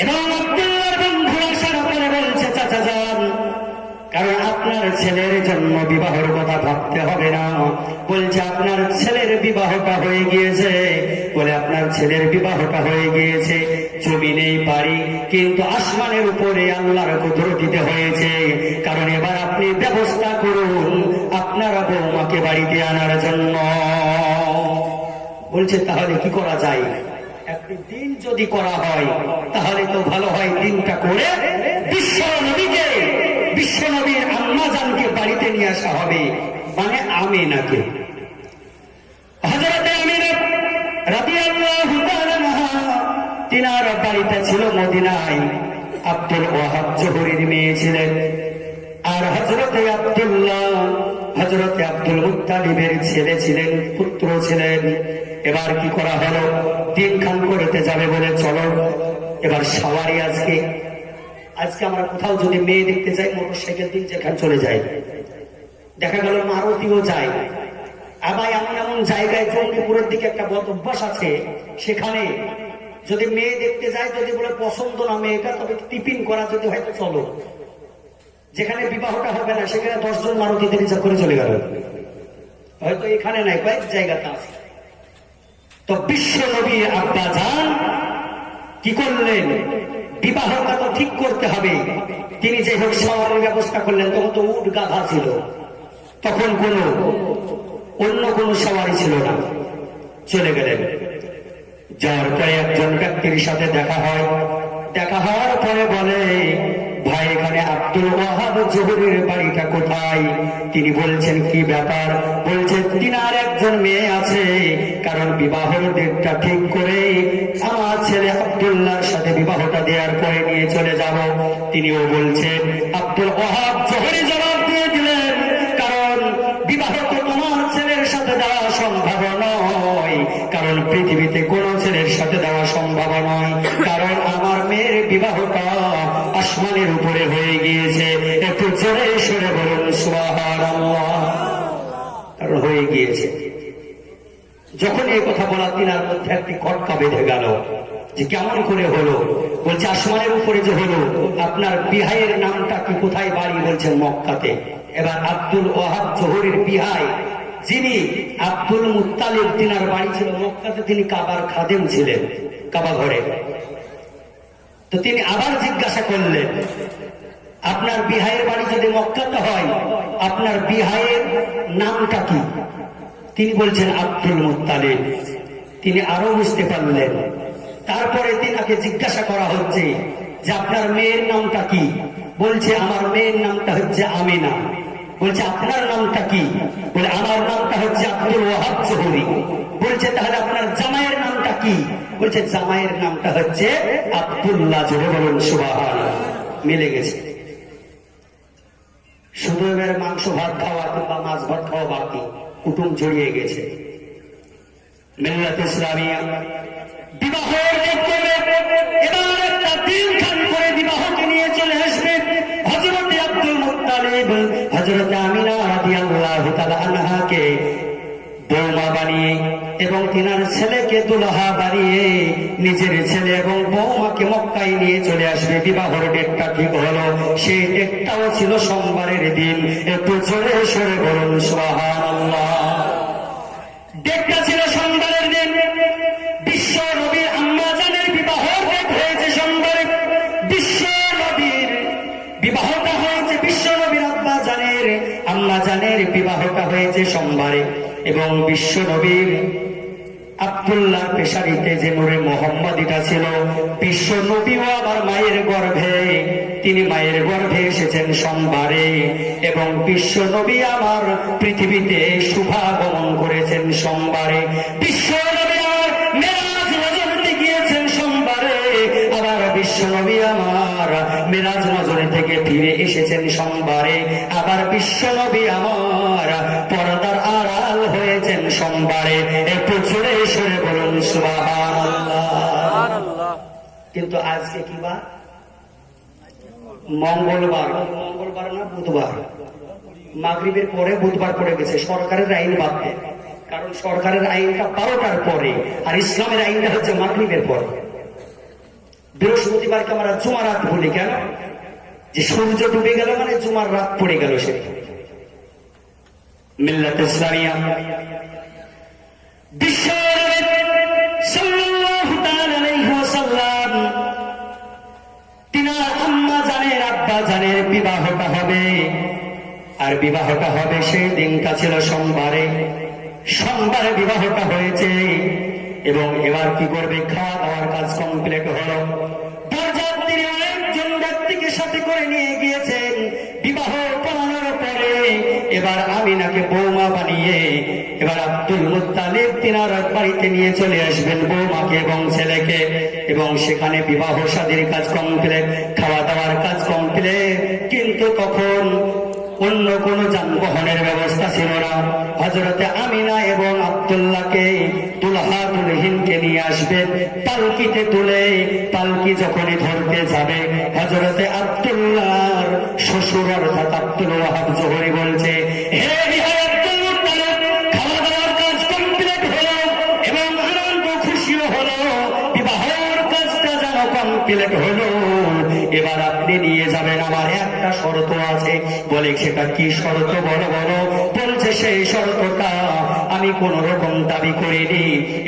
এবং আব্দুল্লাহর বন্ধু আসার পরে বলছে চাচা যান, কারণ আপনার ছেলের জন্য বিবাহের কথা ভাবতে হবে না। বলছে আপনার ছেলের বিবাহটা হয়ে গিয়েছে, বলে আপনার ছেলের বিবাহটা হয়ে গিয়েছে জমিনেই পারি, কিন্তু আসমানের উপরে আল্লাহর কুদরতিতে হয়েছে, কারণ এবার আপনি ব্যবস্থা করুন আপনার বৌমাকে বাড়িতে আনার জন্য। বলছে তাহলে কি করা যায়? একটি দিন যদি করা হয় তাহলে তো ভালো হয়, দিনটা করে বিশ্ব নবীকে, বিশ্ব নবীর আম্মা জানকে বাড়িতে নিয়ে আসা হবে, মানে আমিনাকে। হযরতে আমিনা রাদিয়াল্লাহু তাআলা আনহা তিনার বাড়িতে ছিল মদিনায়, আব্দুল ওয়াহাব জহুরির মেয়ে ছিলেন, আর হযরতে আব্দুল্লাহ হযরতে আব্দুল মুত্তালিবের ছেলে ছিলেন, পুত্র ছিলেন। এবার কি করা হলো, দিন খান করতে যাবে বলে চলো এবার সবারই আজকে আমরা কোথাও যদি মেয়ে দেখতে যাই মোটরসাইকেল দিন যেখানে চলে যাই, দেখা গেল মারুতিও যায়, আবার এমন এমন জায়গায় জঙ্গিপুরের দিকে একটা বদ অভ্যাস আছে, সেখানে যদি মেয়ে দেখতে যায় যদি বলে পছন্দ না মেয়েটা, তবে টিফিন করা যদি হয়তো চলো, যেখানে বিবাহটা হবে না সেখানে 10 জন মারুতিতে রিজার্ভ করে চলে গেল, হয়তো এখানে নাই কয়েক জায়গাতে আছে। তো বিশ্ব নবীর আব্বা জান কি করলেন, বিবাহটা তো ঠিক করতে হবে, তিনি যে হোক সওয়ারের ব্যবস্থা করলেন। তখন তো উট গাধা ছিল, তখন অন্য কোন সওয়ারি ছিল না, চলে গেলেন। যাওয়ার পরে একজন ব্যক্তির সাথে দেখা হয়। দেখা হওয়ার পরে বলে, ভাই এখানে আব্দুল ওয়াহাব জহুরীর বাড়িটা কোথায়? তিনি বলছেন কি ব্যাপার? বলছে তিনার একজন মেয়ে আছে, কারণ বিবাহের ডেটটা ঠিক করে আমার ছেলে আব্দুল্লাহর সাথে বিবাহটা দেওয়ার পরে নিয়ে চলে যাব। তিনিও বলছেন, আব্দুল ওয়াহাব জহুরী জবাব দিয়ে দিলেন, কারণ বিবাহ তো তোমার ছেলের সাথে দেওয়া সম্ভব নয়, কারণ পৃথিবীতে কোনো ছেলের সাথে দেওয়া সম্ভব নয়, কারণ আমার মেয়ের বিবাহটা আসমানের উপরে হয়ে গিয়েছে। একটু জোরে সরে বলুন সুবহানাল্লাহ। কারণ হয়ে গিয়েছে। যখন এই কথা বলা, তিনার মধ্যে একটি খটকা বেঁধে গেল যে কেমন করে হলো? বলছে আসমানের উপরে যে হলো, আপনার বিহাইয়ের নামটা কি, কোথায় বাড়ি? বলছে মক্কাতে। এবার আব্দুল ওয়াহাব জহুরীর বিহাই যিনি আব্দুল মুত্তালিব, তিনার বাড়ি ছিল মক্কাতে, তিনি কাবার খাদেম ছিলেন, কাবা ঘরে। তো তিনি আবার জিজ্ঞাসা করলেন, আপনার বিহাইয়ের বাড়ি যদি মক্কাতে হয়, আপনার বিহাইয়ের নামটা কি? তিনি বলছেন আব্দুল মুত্তালিব। তিনি আরো বুঝতে পারলেন। তারপরে তিনাকে জিজ্ঞাসা করা হচ্ছে যে আপনার মেয়ের নামটা কি? বলছে আমার মেয়ের নামটা হচ্ছে আমিনা। বলছে আপনার নামটা কি? বলে আমার নামটা হচ্ছে আব্দুল ওয়াহাব জহুরী। বলছে তাহলে আপনার জামাইয়ের নামটা কি? বলছে জামাইয়ের নামটা হচ্ছে আব্দুল্লাহ। জোরে বলুন সুবহানাল্লাহ। মিলে গেছে। শুধু এবার মাংস ভাত খাওয়া কিংবা মাছ ভাত খাওয়া বাকি, কুটুম জড়িয়ে গেছে। মিল্লাত ইসলামিয়া বিবাহের এবার একটা দিনক্ষণ করে বিবাহকে নিয়ে চলে আসবে হযরতে আব্দুল মুত্তালিব হযরতে আমিনা রাদিয়াল্লাহু তাআলা আনহাকে বৌমা বানিয়ে এবং তিনার ছেলেকে দুলহা বানিয়ে নিজের ছেলে এবং বৌমাকে মক্কায় নিয়ে চলে আসবে। বিবাহের ডেটটা ঠিক হলো, সেই ডেটটাও ছিল সোমবারের দিন। একটু জোরে সরে বলুন সুবহানাল্লাহ। ডেটটা ছিল সোমবারের দিন। বিশ্ব নবীর আম্মা জানের বিবাহের ডেট হয়েছে সোমবারে। বিশ্ব নবীর বিবাহটা হয়েছে, বিশ্ব নবীর আব্বা জানের আম্মা জানের বিবাহটা হয়েছে সোমবারে। এবং বিশ্ব নবীর আব্দুল্লাহ পেশারিতে যে নূরে মোহাম্মদীটা ছিল, বিশ্ব নবীও আবার মায়ের গর্ভে, তিনি মায়ের গর্ভে এসেছেন সোমবারে। এবং বিশ্ব নবী আমার পৃথিবীতে শুভাগমন করেছেন সোমবারে। বিশ্ব নবী আমার মেরাজ নজরতে গিয়েছেন সোমবারে। আবার বিশ্ব নবী আমার মেরাজ নজরে থেকে ফিরে এসেছেন সোমবারে। আবার বিশ্ব নবী আমার পর্দার আড়াল হয়েছেন সোমবারে। একটু জোরে সরে বলুন সুবহানাল্লাহ। কিন্তু আজকে কি বার? মঙ্গলবার। মঙ্গলবার না বুধবার। মাগরিবের পরে বুধবার পড়ে গেছে, সরকারের আইন বাদ দেয়। কারণ সরকারের আইনটা 12টার পরে, আর ইসলামের আইনটা হচ্ছে মাগরিবের পরে। বৃহস্পতিবারকে আমরা জুমার রাত বলি কেন? যে সূর্য ডুবে গেল মানে জুমার রাত পড়ে গেল। সে মিল্লাত ইসলামিয়া বিশ্ব সাল্লাল্লাহু তাআলা আলাইহি ওয়াসাল্লাম তিনার আম্মা জানের আব্বা জানের বিবাহটা হবে। আর বিবাহটা হবে সেই দিনটা ছিল সোমবারে। সোমবারে বিবাহটা হয়েছে। এবং এবার কি করবে? খাওয়া দাওয়ার কাজ কমপ্লিট হলো। বরযাত্রী একজন ব্যক্তিকে সাথে করে নিয়ে গিয়েছেন। বিবাহ পড়ানোর পরে এবার আমিনাকে বৌমা বানিয়ে এবার আব্দুল মুত্তালিব তিনার বাড়িতে নিয়ে চলে আসবেন বৌমাকে এবং ছেলেকে। এবং সেখানে বিবাহ শাদীর কাজ কমপ্লিট, খাওয়া দাওয়ার কাজ কমপ্লিট। কিন্তু তখন অন্য কোন যানবাহনের ব্যবস্থা ছিল না। হযরতে আমিনা এবং আব্দুল্লাহকে দুলহা দুলহিনকে নিয়ে আসবেন পালকিতে তুলে। পালকি যখনই ধরতে যাবে, হযরতে আব্দুল্লাহর শ্বশুর অর্থাৎ আব্দুল ওয়াহাব জহুরী বলছে, হে বিহাই আব্দুল মুত্তালিব, খাওয়া দাওয়ার কাজ কমপ্লিট হলো এবং আনন্দ খুশিও হলো। বিবাহের কাজটা যেন কমপ্লিট হলো, এবার আপনি নিয়ে যাবেন, আমার একটা শর্ত আছে। বলে সেটা কি শর্ত? বলো বলো। বলছে সেই শর্তটা আমি কোন রকম দাবি করিনি,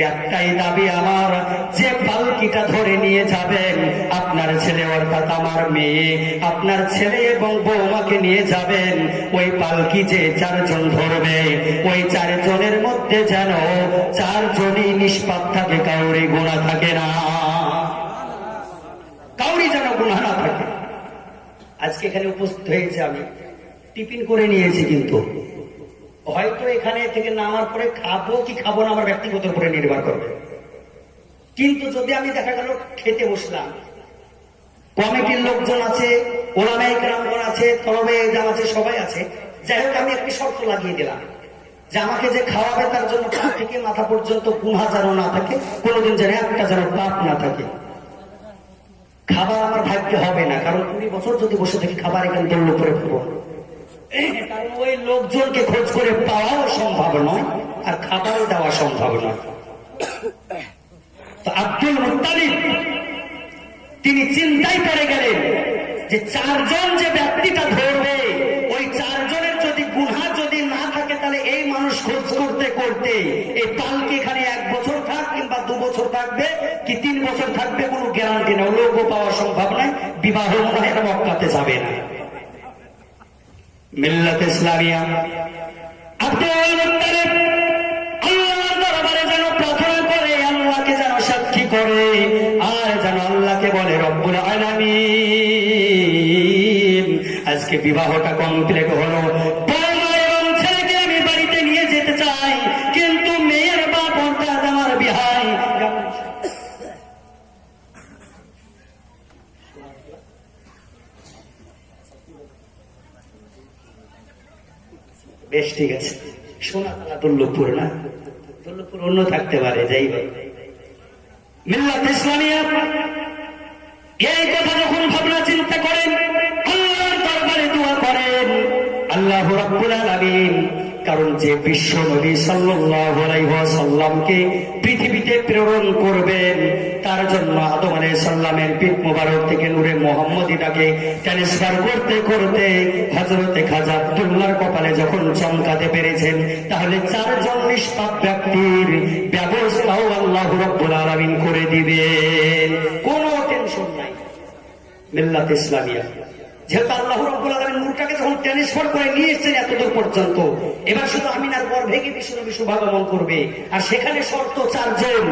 একটাই দাবি আমার, যে পালকিটা ধরে নিয়ে যাবেন আপনার ছেলে অর্থাৎ আমার মেয়ে, আপনার ছেলে এবং বৌমাকে নিয়ে যাবেন, ওই পালকি যে 4 জন ধরবে, ওই 4 জনের মধ্যে যেন 4 জনই নিষ্পাপ থাকে, কাউরি গুনাহ থাকে না, কাউরি যেন গুনাহ না থাকে। আজকে এখানে উপস্থিত হয়েছে, আমি টিফিন করে নিয়েছি, কিন্তু হয়তো এখানে থেকে নামার পরে খাবো কি খাবো না আমার ব্যক্তিগত উপরে নির্ভর করবে। কিন্তু যদি আমি দেখা গেল খেতে বসলাম, কমিটির লোকজন আছে, ওলামায়ে কেরামগণ আছে, তলবে ইলজাম আছে, সবাই আছে, যাই হোক আমি একটি শর্ত লাগিয়ে দিলাম যে আমাকে যে খাওয়াবে তার জন্য পা থেকে মাথা পর্যন্ত গুনাহ যেন না থাকে, কোনোদিন যেন একটা যেন পাপ না থাকে। খাবার আমার ভাগ্যে হবে না, কারণ 20 বছর যদি বসে থাকি খাবার এখানে দৌড় করে পাবো, কারণ ওই লোকজনকে খোঁজ করে পাওয়াও সম্ভব নয়, আর খাবারও দেওয়া সম্ভব নয়। তো আব্দুল মুত্তালিব তিনি চিন্তায় পড়ে গেলেন যে 4 জন যে ব্যক্তিটা ধরবে, ওই 4 জনের যদি গুনাহ যদি না থাকে, তাহলে এই মানুষ খোঁজ করতে করতে এই পালকি এখানে 1 বছর থাক কিংবা 2 বছর থাকবে কি 3 বছর থাকবে, কোনো গ্যারান্টি নেই, লোকও পাওয়া সম্ভব নয়, বিবাহ মনে হয় মক্কাতে যাবে না। মিল্লাত ইসলামিয়া আব্দুল মুত্তালিব আল্লাহর দরবারে যেন প্রার্থনা করে, আল্লাহকে যেন সাক্ষী করে, আর যেন আল্লাহকে বলে রব্বুল আলামিন আজকে বিবাহটা কমপ্লিট হলো, বৌমা এবং ছেলেকে আমি বাড়িতে নিয়ে যেতে চাই, কিন্তু মেয়ের বাপ অর্থাৎ আমার বিহাই বেশ ঠিক আছে, সোনাতলা দুর্লভপুর না, দুর্লভপুর অন্য থাকতে পারে, যাই হোক। মিল্লাত ইসলামিয়া এই কথা যখন ভাবনা চিন্তা করেন, আল্লাহর দরবারে দোয়া করেন, আল্লাহ রাব্বুল আলামিন, কারণ যে বিশ্ব নবী সাল্লাল্লাহু আলাইহি ওয়াসাল্লামকে পৃথিবীতে প্রেরণ করবেন, তার জন্য আদম আলাইহিস সালামের পিঠ মোবারক থেকে নূরে মুহাম্মদীটাকে ট্রান্সফার করতে করতে হযরতে খাজা আব্দুল্লাহর কপালে যখন চমকাতে পেরেছেন, তাহলে 4 জন নিষ্পাপ ব্যক্তির ব্যবস্থাও আল্লাহ রাব্বুল আলামিন করে দিবেন, কোনো টেনশন নাই। মিল্লাত ইসলামিয়া যেহেতু আল্লাহ রাব্বুল আলামিন নূরটাকে যখন ট্রান্সফার করে নিয়ে এসেছেন এতদূর পর্যন্ত, এবার শুধু আমিনার গর্ভে গিয়ে বিশ্বনবী শুভাগমন করবে, আর সেখানে শর্ত 4 জন।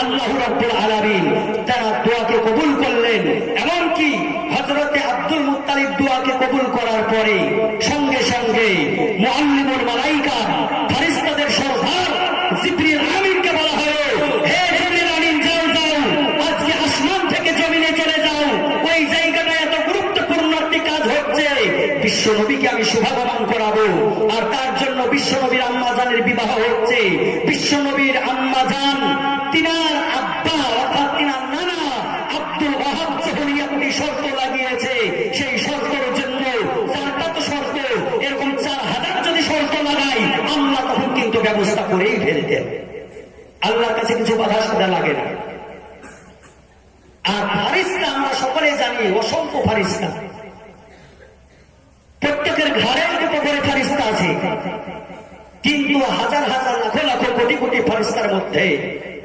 আল্লাহ রাব্বুল আলামিন তারা দোয়াকে কবুল করলেন, এমনকি হযরতে আব্দুল মুত্তালিব দোয়াকে কবুল করার পরে সঙ্গে সঙ্গে মুআল্লিমুল মালায়েকা ফেরেশতাদের সরদার জিবরিল আমিনকে বলা হলো, হে জিবরিল আমিন যাও যাও, আজকে আসমান থেকে জমিনে চলে যাও, ওই জায়গাটা এত গুরুত্বপূর্ণ একটি কাজ হচ্ছে, বিশ্ব নবীকে আমি শুভাগমন করাবো, আর তার জন্য বিশ্ব নবীর আম্মাজানের বিবাহ হচ্ছে। বিশ্ব নবীর আম্মাজান তিনার আব্বা অর্থাৎ তিনার নানা আব্দুল ওয়াহাব যখন একটি শর্ত লাগিয়েছে, সেই শর্তের জন্য 4টা তো শর্ত, এরকম 4000 যদি শর্ত লাগাই আল্লাহ তখন কিন্তু ব্যবস্থা করেই ফেলতেন, আল্লাহর কাছে কিছু বাধা সাধা লাগে না। আর ফারিস্তা আমরা সকলে জানি, অসংখ্য ফারিস্তা, প্রত্যেকের ঘরে দুটো করে ফারিস্তা আছে, কিন্তু হাজার হাজার লাখ লাখ কোটি কোটি ফারিস্তার মধ্যে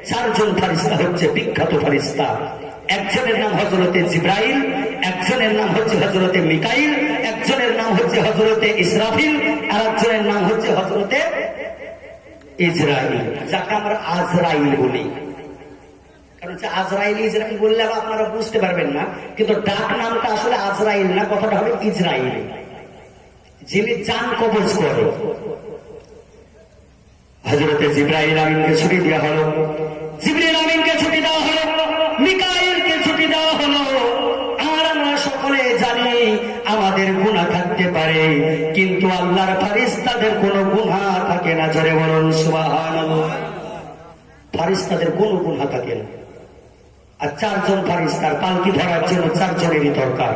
4 জন ফারিস্তা হচ্ছে বিখ্যাত ফারিস্তা। একজনের নাম হযরতে জিবরাইল, একজনের নাম হচ্ছে হযরতে মিকাইল, একজনের নাম হচ্ছে হযরতে ইসরাফিল, আর একজনের নাম হচ্ছে হযরতে ইজরাইল, যাকে আমরা আজরাইল বলি। কারণ হচ্ছে আজরাইল ইজরাইল বললে আপনারা বুঝতে পারবেন না, কিন্তু ডাক নামটা আসলে আজরাইল না, কথাটা হবে ইজরাইল, যিনি জান কবজ করে। হযরতে জিবরাইল আমিনকে ছুটি দেওয়া হলো, জিবরিল আমিনকে ছুটি দেওয়া হলো, মিকাইলকে ছুটি দেওয়া হলো। আর আমরা সকলে জানি আমাদের গুনাহ থাকতে পারে, কিন্তু আল্লাহর ফেরেশতাদের কোনো গুনাহ থাকে না, জোরে বলুন সুবহানাল্লাহ। ফেরেশতাদের কোনো গুনাহ থাকে না। আর 4 জন ফেরেশতার পালকি ধরার জন্য 4 জনেরই দরকার।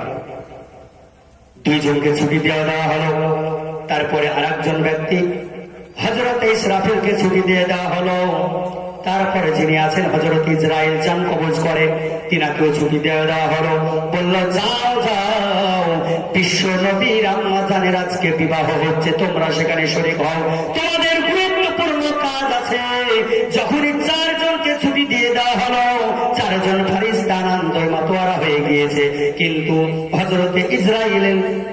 2 জনকে ছুটি দেওয়া হলো, তারপরে আরেকজন ব্যক্তি হযরত ইসরাফিলকে ছুটি দিয়ে দেওয়া হলো। তারপরে যিনি আছেন হযরত ইসরাইল জান কবজ করেন, তিনাকেও ছুটি দেওয়া হলো। বলল যাও যাও, বিশ্ব নবীর আম্মা জানের আজকে বিবাহ হচ্ছে, তোমরা সেখানে শরীক হও, তোমাদের গুরুত্বপূর্ণ কাজ আছে। যখনই 4 জনকে ছুটি দিয়ে দেওয়া হলো, 4 জন ফেরেশতা আনন্দে মাতোয়ারা হয়ে গিয়েছে। কিন্তু হযরত ইসরাইল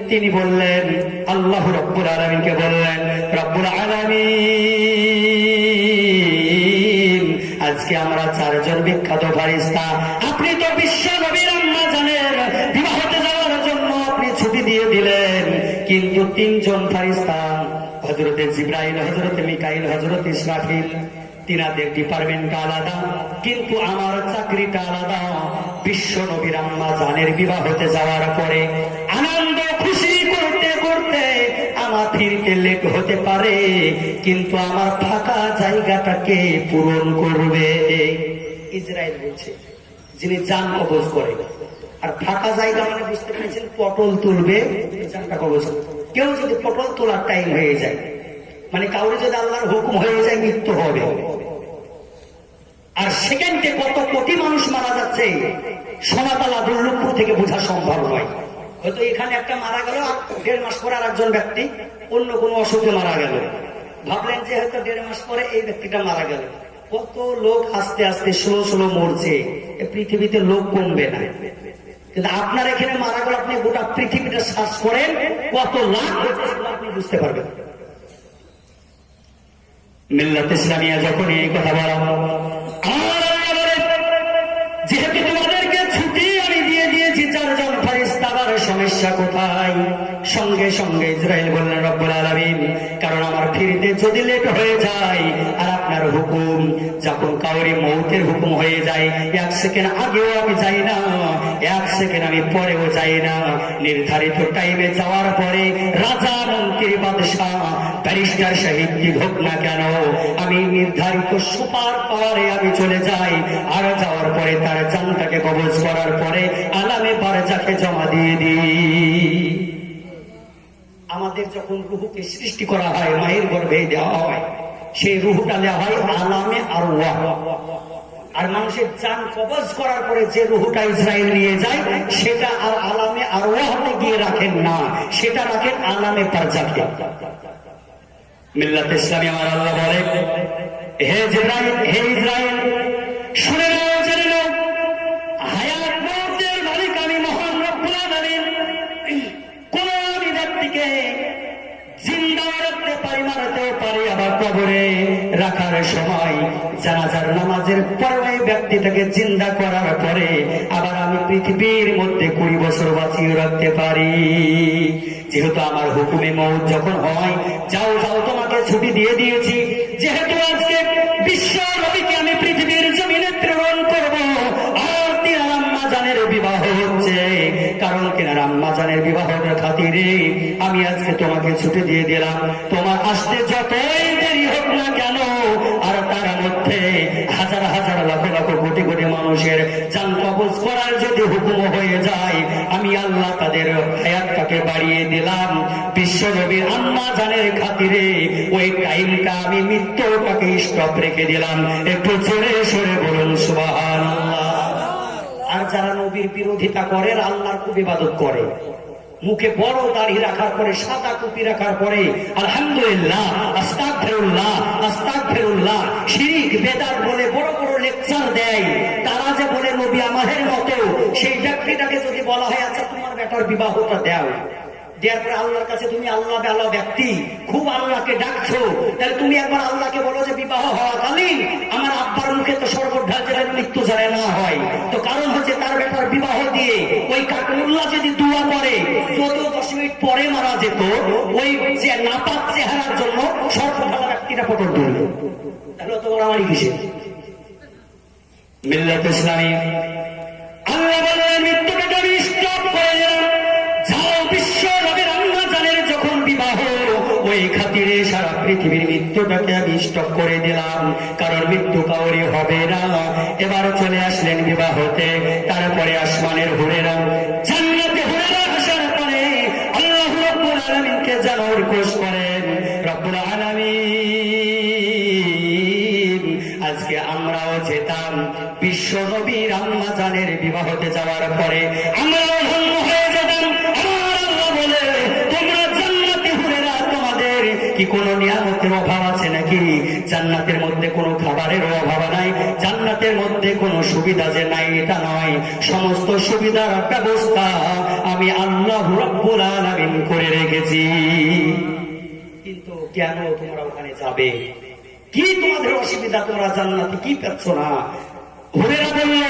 তিনি বললেন, আল্লাহ রাব্বুল আলামিনকে বললেন, রব্বুল আলামিন আজকে আমরা 4 জন বিখ্যাত ফেরেশতা, আপনি তো বিশ্ব নবীর আম্মা জানের বিবাহতে যাওয়ার জন্য আপনি ছুটি দিয়ে দিলেন, কিন্তু 3 জন ফেরেশতা হযরত জিবরাইল, হযরত মিকাইল, হযরত ইসরাফিল, তিনাদের ডিপার্টমেন্ট আলাদা, কিন্তু আমার চাকরিটা আলাদা। বিশ্ব নবীর আম্মা জানের বিবাহ হতে যাওয়ার পরে আনন্দ খুশি করতে করতে আমার ফিরতে লেট হতে পারে, কিন্তু আমার ফাঁকা জায়গাটাকে পূরণ করবে। ইসরাইল বলছে, যিনি জান কবজ করে। আর ফাঁকা জায়গা মানে বুঝতে পেরেছেন, পটল তুলবে, জানটা কবজ। কেউ যদি পটল তোলার টাইম হয়ে যায়, মানে কাউরে যদি আল্লাহর হুকুম হয়ে যায়, মৃত্যু হবে। আর সেকেন্ডে কত কোটি মানুষ মারা যাচ্ছে, সোনাতলা দুর্লভপুর থেকে বোঝা সম্ভব নয়। হয়তো এখানে একটা মারা গেল, আর 1.5 মাস পরে আর একজন ব্যক্তি অন্য কোনো অসুখে মারা গেল, ভাবলেন যে হয়তো 1.5 মাস পরে এই ব্যক্তিটা মারা গেল। কত লোক আস্তে আস্তে স্লো স্লো মরছে, পৃথিবীতে লোক কমবে না। কিন্তু আপনার এখানে মারা গেল, আপনি গোটা পৃথিবীটা সার্চ করেন, কত লাখ আপনি বুঝতে পারবেন। মিল্লাত ইসলামিয়া যখন এই কথা বলা, যেহেতু তোমাদেরকে ছুটি আমি দিয়ে দিয়েছি 4 জন ফেরেশতা, আবার সমস্যা কোথায়? সঙ্গে সঙ্গে ইসরাইল বললেন, রব্বুল আলামিন, কারণ আমার ফিরতে যদি লেট হয়ে যায়, আর আপনার হুকুম যখন কাউরি মৌতের হুকুম হয়ে যায়, 1 সেকেন্ড আগেও আমি যাই না, 1 সেকেন্ড আমি পরেও যাই না। নির্ধারিত টাইমে যাওয়ার পরে রাজা, মন্ত্রী, বাদশাহ, ব্যারিস্টার, শহীদ কি হোক না কেন, আমি নির্ধারিত সুপার পাওয়ারে আমি চলে যাই। আর যাওয়ার পরে তার জানটাকে কবজ করার পরে আলামে বারজাকে জমা দিয়ে দিই। আমাদের যখন রুহুকে সৃষ্টি করা হয়, মায়ের গর্ভে দেওয়া হয়, সেই রুহুটা দেওয়া হয় আলামে আরওয়াহ। আর মানুষের জান কবজ করার পরে যে রুহুটা ইসরাইল নিয়ে যায়, সেটা আর আলামে আরওয়াহতে গিয়ে রাখেন না, সেটা রাখেন আলামে বারজাকে। মিল্লাত ইসলামী আমার আল্লাহ বলে, হে জিবরাইল, হে ইসরাইল, শুনে নাও, জেনে নাও, হায়াত মওতের মালিক আমি মহান রব্বুল আলামিন। কোন আমি ব্যক্তিকে জিন্দা রাখতে পারি, মারতেও পারি, আবার কবরে রাখার সময় জানাজার নামাজের পরে ব্যক্তিটাকে জিন্দা করার পরে আবার আমি পৃথিবীর মধ্যে 20 বছর বাঁচিয়ে রাখতে পারি। যেহেতু আমার হুকুমে মওত যখন হয়, যাও যাও, তোমাকে ছুটি দিয়ে দিয়েছি। যেহেতু আজকে বিশ্ব নবীকে আমি পৃথিবীর জমিনে প্রেরণ করব, আর তিনার আম্মা জানের বিবাহ হচ্ছে, কারণ তিনার আম্মা জানের বিবাহের খাতিরে আমি আজকে তোমাকে ছুটি দিয়ে দিলাম। তোমার আসতে যতই দেরি হোক না কেন, আর তার মধ্যে হাজার হাজার লাখ লাখ কোটি কোটি মানুষের জান কবজ করার যদি হুকুম হয়ে যায়, আমি আল্লাহ তাদের হায়াতটাকে বাড়িয়ে দিলাম। বিশ্ব নবীর আম্মা জানের খাতিরে ওই টাইমটা আমি মৃত্যুটাকে স্টপ রেখে দিলাম। একটু জোরে সরে বলুন সুবহানাল্লাহ। আর যারা নবীর বিরোধিতা করে, আল্লাহর খুব ইবাদত করে, মুখে বড় দাড়ি রাখার পরে, সাদা টুপি রাখার পরে আলহামদুলিল্লাহ, আস্তাগফিরুল্লাহ, আস্তাগফিরুল্লাহ, শিরক বেদাত বলে বড় বড় লেকচার দেয়, তারা যে বলে নবী আমাদের মতো, সেই ব্যক্তিটাকে যদি বলা হয়, আচ্ছা তোমার বেটার বিবাহটা দাও, দেওয়ার পরে আল্লাহর কাছে তুমি আল্লাহ বেলা ব্যক্তি খুব আল্লাহকে ডাকছো, তাহলে তুমি একবার আল্লাহকে বলো যে বিবাহ হওয়াকালীন আমার আব্বার মুখে তো সর্বঢাল যেন মৃত্যু জানে না হয়। তো কারণ হচ্ছে তার বেটার বিবাহ দিয়ে ওই কাকুল্লাহ যদি দোয়া করে, যদিও 10 মিনিট পরে মারা যেত, ওই যে নাপাক চেহারার জন্য সর্বঢালা ব্যক্তিটা পটল তুলল, তাহলে তো আমারই কিসে? মিল্লাত ইসলামী আল্লাহ বলেন, মৃত্যুটাকে আমি স্টপ করে দিলাম। যাও, বিশ্ব নবীর আম্মা জানের যখন বিবাহ, ওই খাতিরে সারা পৃথিবীর মৃত্যুটাকে আমি স্টপ করে দিলাম, কারণ মৃত্যু কাউরি হবে না। এবার চলে আসলেন বিবাহতে। তারপরে আসমানের হুরেরা, জান্নাতে হুরেরা আসার পরে আল্লাহ রাব্বুল আলামিনকে জানো রিকোয়েস্ট করেন, রব্বুল আলামিন আজকে আম্মা বিশ্বনবীর আম্মা জানের বিবাহতে যাওয়ার পরে আমরা ধন্য হয়ে যেতাম। আমার আল্লাহ বলে, তোমরা জান্নাতি হুরেরা, তোমাদের কি কোনো নিয়ামতের অভাব আছে নাকি? জান্নাতের মধ্যে কোনো খাবারের অভাব নাই, জান্নাতের মধ্যে কোনো সুবিধা যে নাই এটা নয়, সমস্ত সুবিধার ব্যবস্থা আমি আল্লাহ রাব্বুল আলামিন করে রেখেছি। কিন্তু কেন তোমরা ওখানে যাবে? কি তোমাদের অসুবিধা? তোমরা জান্নাতে কি পাচ্ছ না? হুরেরা বলল,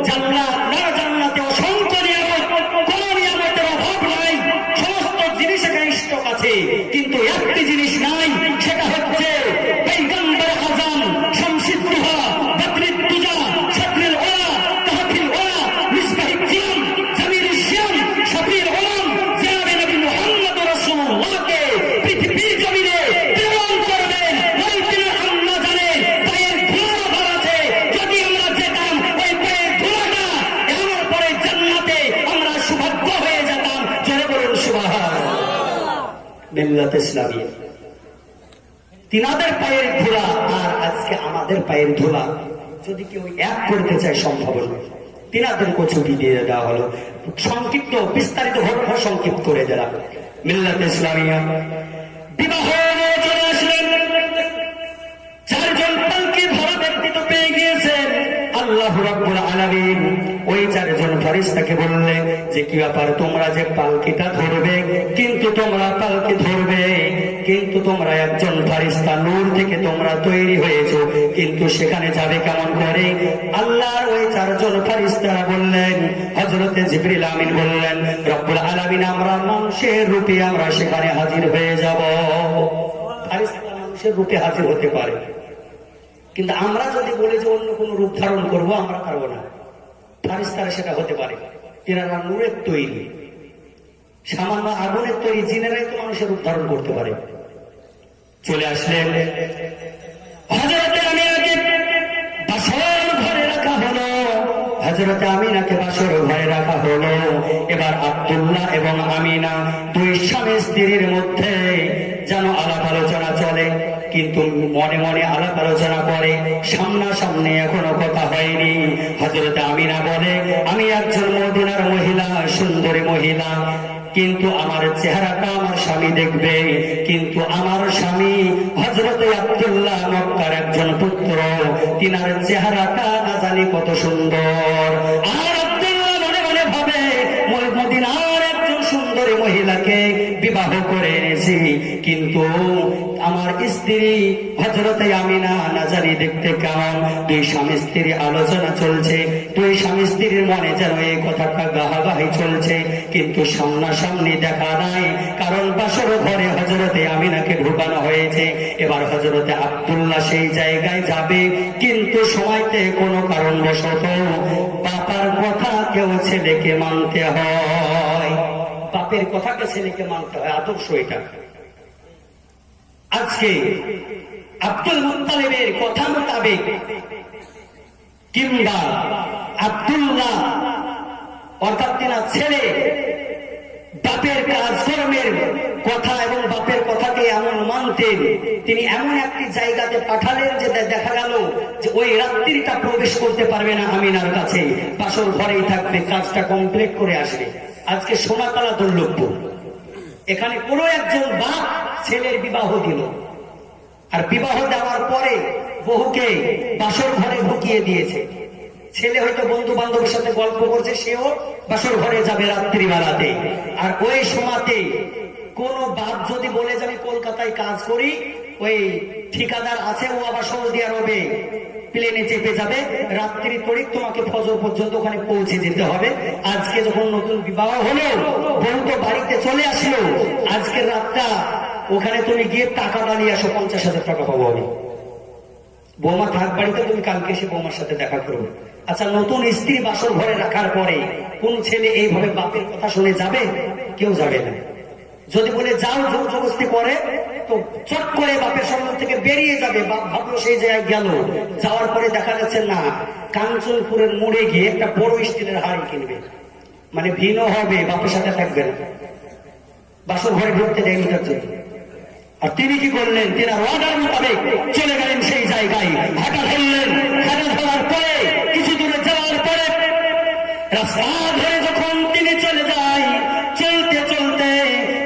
জান্নাত না, জান্নাতে অসংখ্য নিয়ামত, কোন নিয়ামতের অভাব নাই, সমস্ত জিনিস এখানে স্টক আছে, কিন্তু একটি জিনিস নাই, সেটা হচ্ছে পয়গম্বর আযম Shamsuddoha বদরুদ দুজা Shakrul OLA তাহফিল OLA Misbahul জিয়াম Jamilul Siam Shafiul উলাম জনাবে নবী মুহাম্মদ রাসূলুল্লাহকে পৃথিবীর জমিনে প্রেরণ করবেন। ওই দিন আল্লাহ জানে পায়ের ধুলো ভরা আছে, যদি আমরা যেতাম ওই পায়ের ধুলোটা এমন পরে জান্নাতে আমরা সৌভাগ্য হয়ে যেতাম। জোরে বলুন সুবহানাল্লাহ। মিল্লাত ইসলামিয়া, তিনাদের পায়ের ধুলা আর আজকে আমাদের পায়ের ধুলা যদি কেউ এক করতে চায় সম্ভব নয়। তিনাদেরকে ছুটি দিয়ে দেওয়া হলো। সংক্ষিপ্ত বিস্তারিত ঘটনা সংক্ষিপ্ত করে দিলাম। মিল্লাত ইসলামিয়া বিবাহ নিয়ে চলে আসলেন। চারজন পালকি ধরা ব্যক্তি তো পেয়ে গিয়েছেন। আল্লাহ রাব্বুল আলামিন ওই চারজন ফেরেশতাকে বললে যে কি ব্যাপার, তোমরা যে পালকিটা ধরবে, কিন্তু তোমরা পালকি ধরবে, কিন্তু তোমরা একজন ফেরেশতা নূর থেকে তোমরা তৈরি হয়েছো, কিন্তু সেখানে যাবে কেমন করে? আল্লাহর ওই চারজন ফেরেশতারা বললেন, হযরতে জিবরিল আমিন বললেন, রব্বুল আলামিন আমরা মানুষের রূপে আমরা সেখানে হাজির হয়ে যাব। ফেরেশতা মানুষের রূপে হাজির হতে পারে, কিন্তু আমরা যদি বলি যে অন্য কোন রূপ ধারণ করবো, আমরা পারবো না। ফেরেশতারা সেটা হতে পারে, এনারা নূরের তৈরি, সামান্য আগুনের তৈরি, জিনেরাই তো মানুষের রূপ ধারণ করতে পারে। চলে আসলেন। হযরতে আমিনাকে বাসর ঘরে রাখা হলো, হযরতে আমিনাকে বাসর ঘরে রাখা হলো। এবার আব্দুল্লাহ এবং আমিনা দুই স্বামী স্ত্রীর মধ্যে যেন আলাপ আলোচনা চলে, কিন্তু মনে মনে আলাপ আলোচনা করে, সামনাসামনি এখনো কথা হয়নি। হযরতে আমিনা বলে, আমি একজন মদিনার মহিলা, সুন্দরী মহিলা, কিন্তু আমার চেহারাটা আমার স্বামী দেখবে, কিন্তু আমার স্বামী হযরতে আব্দুল্লাহ মক্কার একজন পুত্র, তিনার চেহারাটা না জানি কত সুন্দর। আর আব্দুল্লাহ মনে মনে ভাবে, মদিনার একজন সুন্দরী মহিলাকে বিবাহ করে এনেছি, কিন্তু আমার স্ত্রী হযরতে আমিনা না জানি দেখতে কেমন। দুই স্বামী স্ত্রীর আলোচনা চলছে, দুই স্বামী স্ত্রীর মনে যেন এই কথাটা গাহাগাহি চলছে, কিন্তু সামনাসামনি দেখা নাই, কারণ বাসর ঘরে হযরতে আমিনাকে ঢুকানো হয়েছে। এবার হযরতে আব্দুল্লাহ সেই জায়গায় যাবে, কিন্তু সময়তে কোনো কারণবশত বাবার কথা কেউ ছেলেকে মানতে হয়, বাপের কথাকে ছেলেকে মানতে হয়, আদর্শ এটা। আজকে আব্দুল মুত্তালিবের কথা মোতাবেক কিংবা আব্দুল্লাহ অর্থাৎ তিনার ছেলে বাপের কাজকর্মের কথা এবং বাপের কথাকে এমন মানতেন, তিনি এমন একটি জায়গাতে পাঠালেন যে দেখা গেল যে ওই রাত্রিটা প্রবেশ করতে পারবে না আমিনার কাছে, বাসর ঘরেই থাকবে, কাজটা কমপ্লিট করে আসবে। আজকে সোনাতলা দুর্লভপুর, এখানে কোনো একজন বাপ ছেলের বিবাহ দিল, আর বিবাহ দেওয়ার পরে বহুকে বাসর ঘরে ঢুকিয়ে দিয়েছে। ছেলে হয়তো বন্ধু বান্ধবের সাথে গল্প করছে, সেও বাসর ঘরে যাবে রাত্রিবেলাতে। আর ওই সময়তে কোন বাপ যদি বলে যে আমি কলকাতায় কাজ করি, ওই ঠিকাদার আছে, ও আবার সৌদি আরবে প্লেনে চেপে যাবে, রাত্রি তড়িৎ তোমাকে ফজর পর্যন্ত ওখানে পৌঁছে যেতে হবে। আজকে যখন নতুন বিবাহ হলো, বউ তো বাড়িতে চলে আসলো, আজকের রাতটা ওখানে তুমি গিয়ে টাকাটা নিয়ে আসো, 50,000 টাকা পাবো আমি। বৌমা থাক বাড়িতে, তুমি কালকে এসে বৌমার সাথে দেখা করবে। আচ্ছা, নতুন স্ত্রী বাসর ঘরে রাখার পরে কোন ছেলে এইভাবে বাপের কথা শুনে যাবে? কেউ যাবে না। যদি বলে যাও, জোর জবরদস্তি করে, তো চট করে বাপের সম্মান থেকে বেরিয়ে যাবে। বাপ ভাবলো সেই জায়গায় গেল, যাওয়ার পরে দেখা যাচ্ছে না, কাঞ্চনপুরের মোড়ে গিয়ে একটা বড় স্টিলের হাড়ি কিনবে, মানে ভিন্ন হবে, বাপের সাথে থাকবে না, বাসর ঘরে ঢুকতে দেয়নি তার জন্য। আর তিনি কি করলেন? তিনি অর্ডার মোতাবেক চলে গেলেন সেই জায়গায়, হাঁটা ধরলেন। হাঁটা ধরার পরে কিছু দূরে রাস্তা ধরে যখন তিনি চলে যায়, চলতে চলতে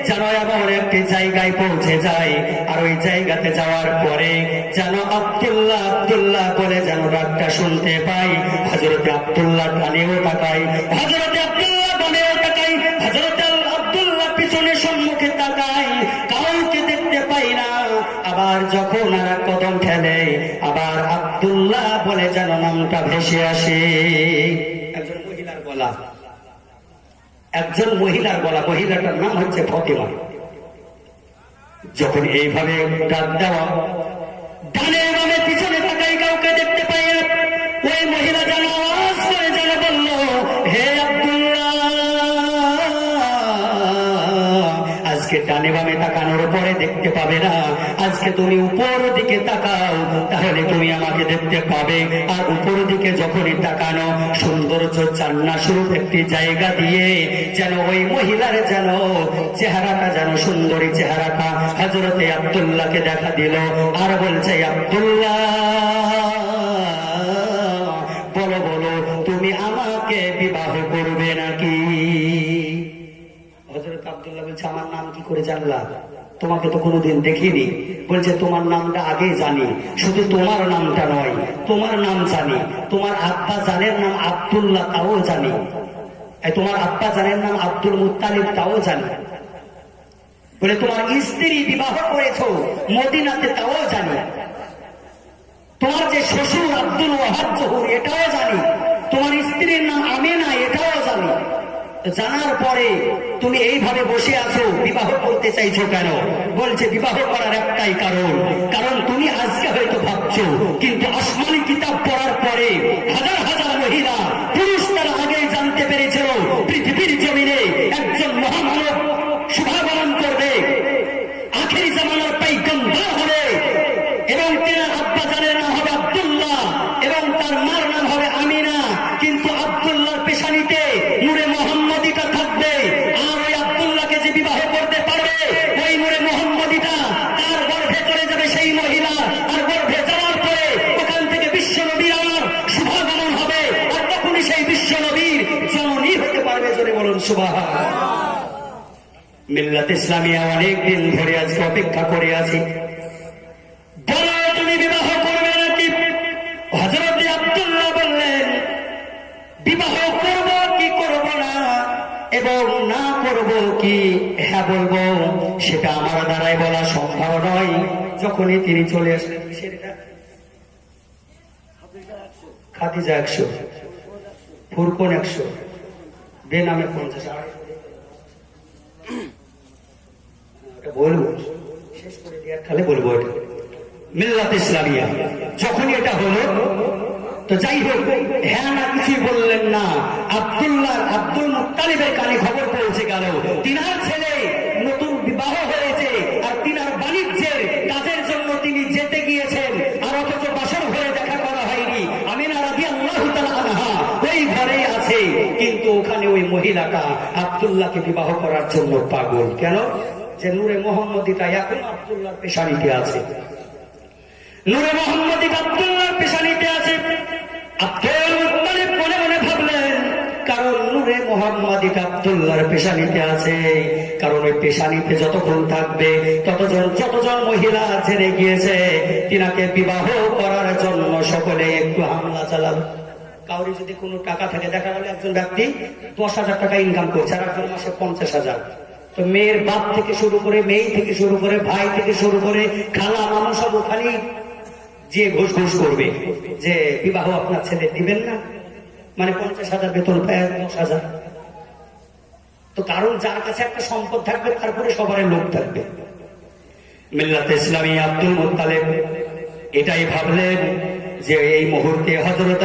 যেন এমন একটি জায়গায় পৌঁছে যায়, আর ওই জায়গাতে যাওয়ার পরে যেন আব্দুল্লাহ আব্দুল্লাহ বলে যেন ডাকটা শুনতে পাই। হযরতে আব্দুল্লাহ ডানেও তাকাই, হযরতে আব্দুল্লাহ বামেও তাকাই, হযরতে আব্দুল্লাহ পিছনে সম্মুখে তাকাই, কাউকে দেখতে পাই না। আবার যখন আর কদম ফেলে, আবার আব্দুল্লাহ বলে যেন নামটা ভেসে আসে। একজন মহিলার গলা, একজন মহিলার গলা, মহিলাটার নাম হচ্ছে ফতেমা। যখন এইভাবে ডাক দেওয়া, ডানে বামে পিছনে তাকাই, কাউকে দেখতে পাই না। ওই মহিলা যেন আওয়াজ করে যেন বলল, হে আব্দুল্লাহ, আজকে ডানে বামে তাকানোর পরে দেখতে পাবে না, আজকে তুমি উপর দিকে তাকাও, তাহলে তুমি আমাকে দেখতে পাবে। আর উপর দিকে যখনই তাকানো, সৌন্দর্য জান্না স্বরূপ একটি জায়গা দিয়ে যেন ওই মহিলার যেন চেহারাটা যেন সুন্দরী চেহারাটা হযরতে আব্দুল্লাহকে দেখা দিল। আর বলছে, আব্দুল্লাহ বলো বলো, তুমি আমাকে বিবাহ করবে নাকি? হযরত আব্দুল্লাহ বলছে, আমার নাম কি করে জানলা? তোমাকে তো কোনোদিন দেখিনি। বলছে, তোমার নামটা আগে জানি, শুধু তোমার নামটা নয়, তোমার নাম জানি, তোমার আব্বা জানের নাম আব্দুল্লাহ তাও জানি, তোমার আব্বা জানের নাম আব্দুল মুত্তালিব তাও জানি, বলে তোমার স্ত্রী বিবাহ করেছ মদিনাতে তাও জানি, তোমার যে শ্বশুর আব্দুল ওয়াহাব জহুর এটাও জানি, তোমার স্ত্রীর নাম আমিনা এটাও জানি। জানার পরে তুমি এইভাবে বসে আছো, বিবাহ করতে চাইছো কেন? বলছে, বিবাহ করার একটাই কারণ, কারণ তুমি আজকে হয়তো ভাবছো, কিন্তু আসমানি কিতাব পড়ার পরে হাজার হাজার মহিলা পুরুষ তারা আগেই জানতে পেরেছিল পৃথিবীর জমিনে একজন মহামানব শুভাগমন করবে, আখেরি জামানার পয়গম্বর হবে, এবং তেনার আব্বা জানের নাম হবে আব্দুল্লাহ এবং তার মার নাম হবে আমিনা। কিন্তু আব্দুল্লাহর পেশানিতে নূরে মুহাম্মদীটা থাকবে, আর ওই আব্দুল্লাহকে যে বিবাহ করতে পারবে, ওই নূরে মুহাম্মদীটা তার গর্ভে চলে যাবে সেই মহিলা, আর গর্ভে যাওয়ার পরে ওখান থেকে বিশ্ব নবীর আমার শুভাগমন হবে, আর তখনই সেই বিশ্ব নবীর জননী হতে পারবে। জোরে বলুন সুবহানাল্লাহ। মিল্লাত ইসলামিয়া অনেকদিন ধরে আজকে অপেক্ষা করে আছি, বলো তুমি বিবাহ করবে নাকি? হযরত আব্দুল্লাহ বললেন, বিবাহ করব কি করব না, এবং না করব কি হ্যাঁ বলবো, সেটা আমার দ্বারাই বলা সম্ভব নয়। যখনই তিনি চলে আসলেন, খাদিজা 100, ফুরকন 100, বেনামে 50, বলবো শেষ করে দেওয়ার খালে বলবো এটা মিল্লাত ইসলামিয়া। যখনই এটা হলো, তো যাই হোক, হ্যাঁ না কিছুই বললেন না। আব্দুল মুত্তালিবের কানে খবর পৌঁছে গেল, তিনার ছেলে নতুন বিবাহ হয়েছে, আর তিনার বাণিজ্যের কাজের জন্য তিনি যেতে গিয়েছেন, আর অথচ বাসর ঘরে দেখা করা হয়নি। আমিনা রাদিয়াল্লাহু তাআলা আনহা ওই ঘরেই আছে, কিন্তু ওখানে ওই মহিলাটা আব্দুল্লাহকে বিবাহ করার জন্য পাগল। কেন? যে নূরে মুহাম্মদীটা এখন আব্দুল্লাহর পেশানিতে আছে, নূরে মুহাম্মদী আব্দুল্লাহর পেশানিতে আছে। আব্দুল মুত্তালিব মনে মনে ভাবলেন, কারণ নূরে মুহাম্মদীটা আব্দুল্লাহর পেশানিতে আছে, কারণ ওই পেশানিতে যতক্ষণ থাকবে যতজন মহিলা ছেড়ে গিয়েছে তিনাকে বিবাহ করার জন্য সকলে একটু হামলা চালাবে। কাউরি যদি কোনো টাকা থাকে, দেখা গেল একজন ব্যক্তি 10,000 টাকা ইনকাম করছে, আর একজন মাসে 50,000, তো মেয়ের বাপ থেকে শুরু করে, মেয়ে থেকে শুরু করে, ভাই থেকে শুরু করে, খালা মামা সব ওখানেই যে ঘুষ ঘুষ করবে যে বিবাহ আপনার ছেলে দিবেন না, মানে 50,000 বেতন পায় 10,000। তো কারণ যার কাছে একটা সম্পদ থাকবে তারপরে সবার লোক থাকবে। মিল্লাত ইসলামিয়া আব্দুল মুত্তালিব এটাই ভাবলেন যে এই মুহূর্তে হযরত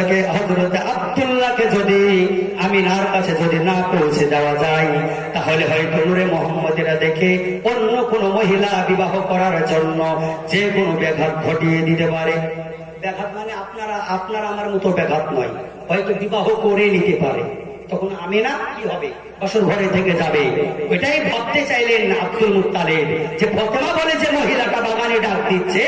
আব্দুল্লাহকে যদি আমিনার কাছে যদি না পৌঁছে দেওয়া যায়, তাহলে হয়তো নূরে মুহাম্মদীরা দেখে অন্য কোনো মহিলা বিবাহ করার জন্য যে কোনো ব্যাঘাত ঘটিয়ে দিতে পারে। ব্যাঘাত মানে আপনারা আমার মতো ব্যাঘাত নয়, হয়তো বিবাহ করে নিতে পারে। তখন আমিনা কি হবে? বাসর ঘরে থেকে যাবে। ওইটাই ভাবতে চাইলেন আব্দুল মুত্তালিব, যে ফতেমা বলে যে মহিলাটা বাগানে ডাক দিচ্ছে,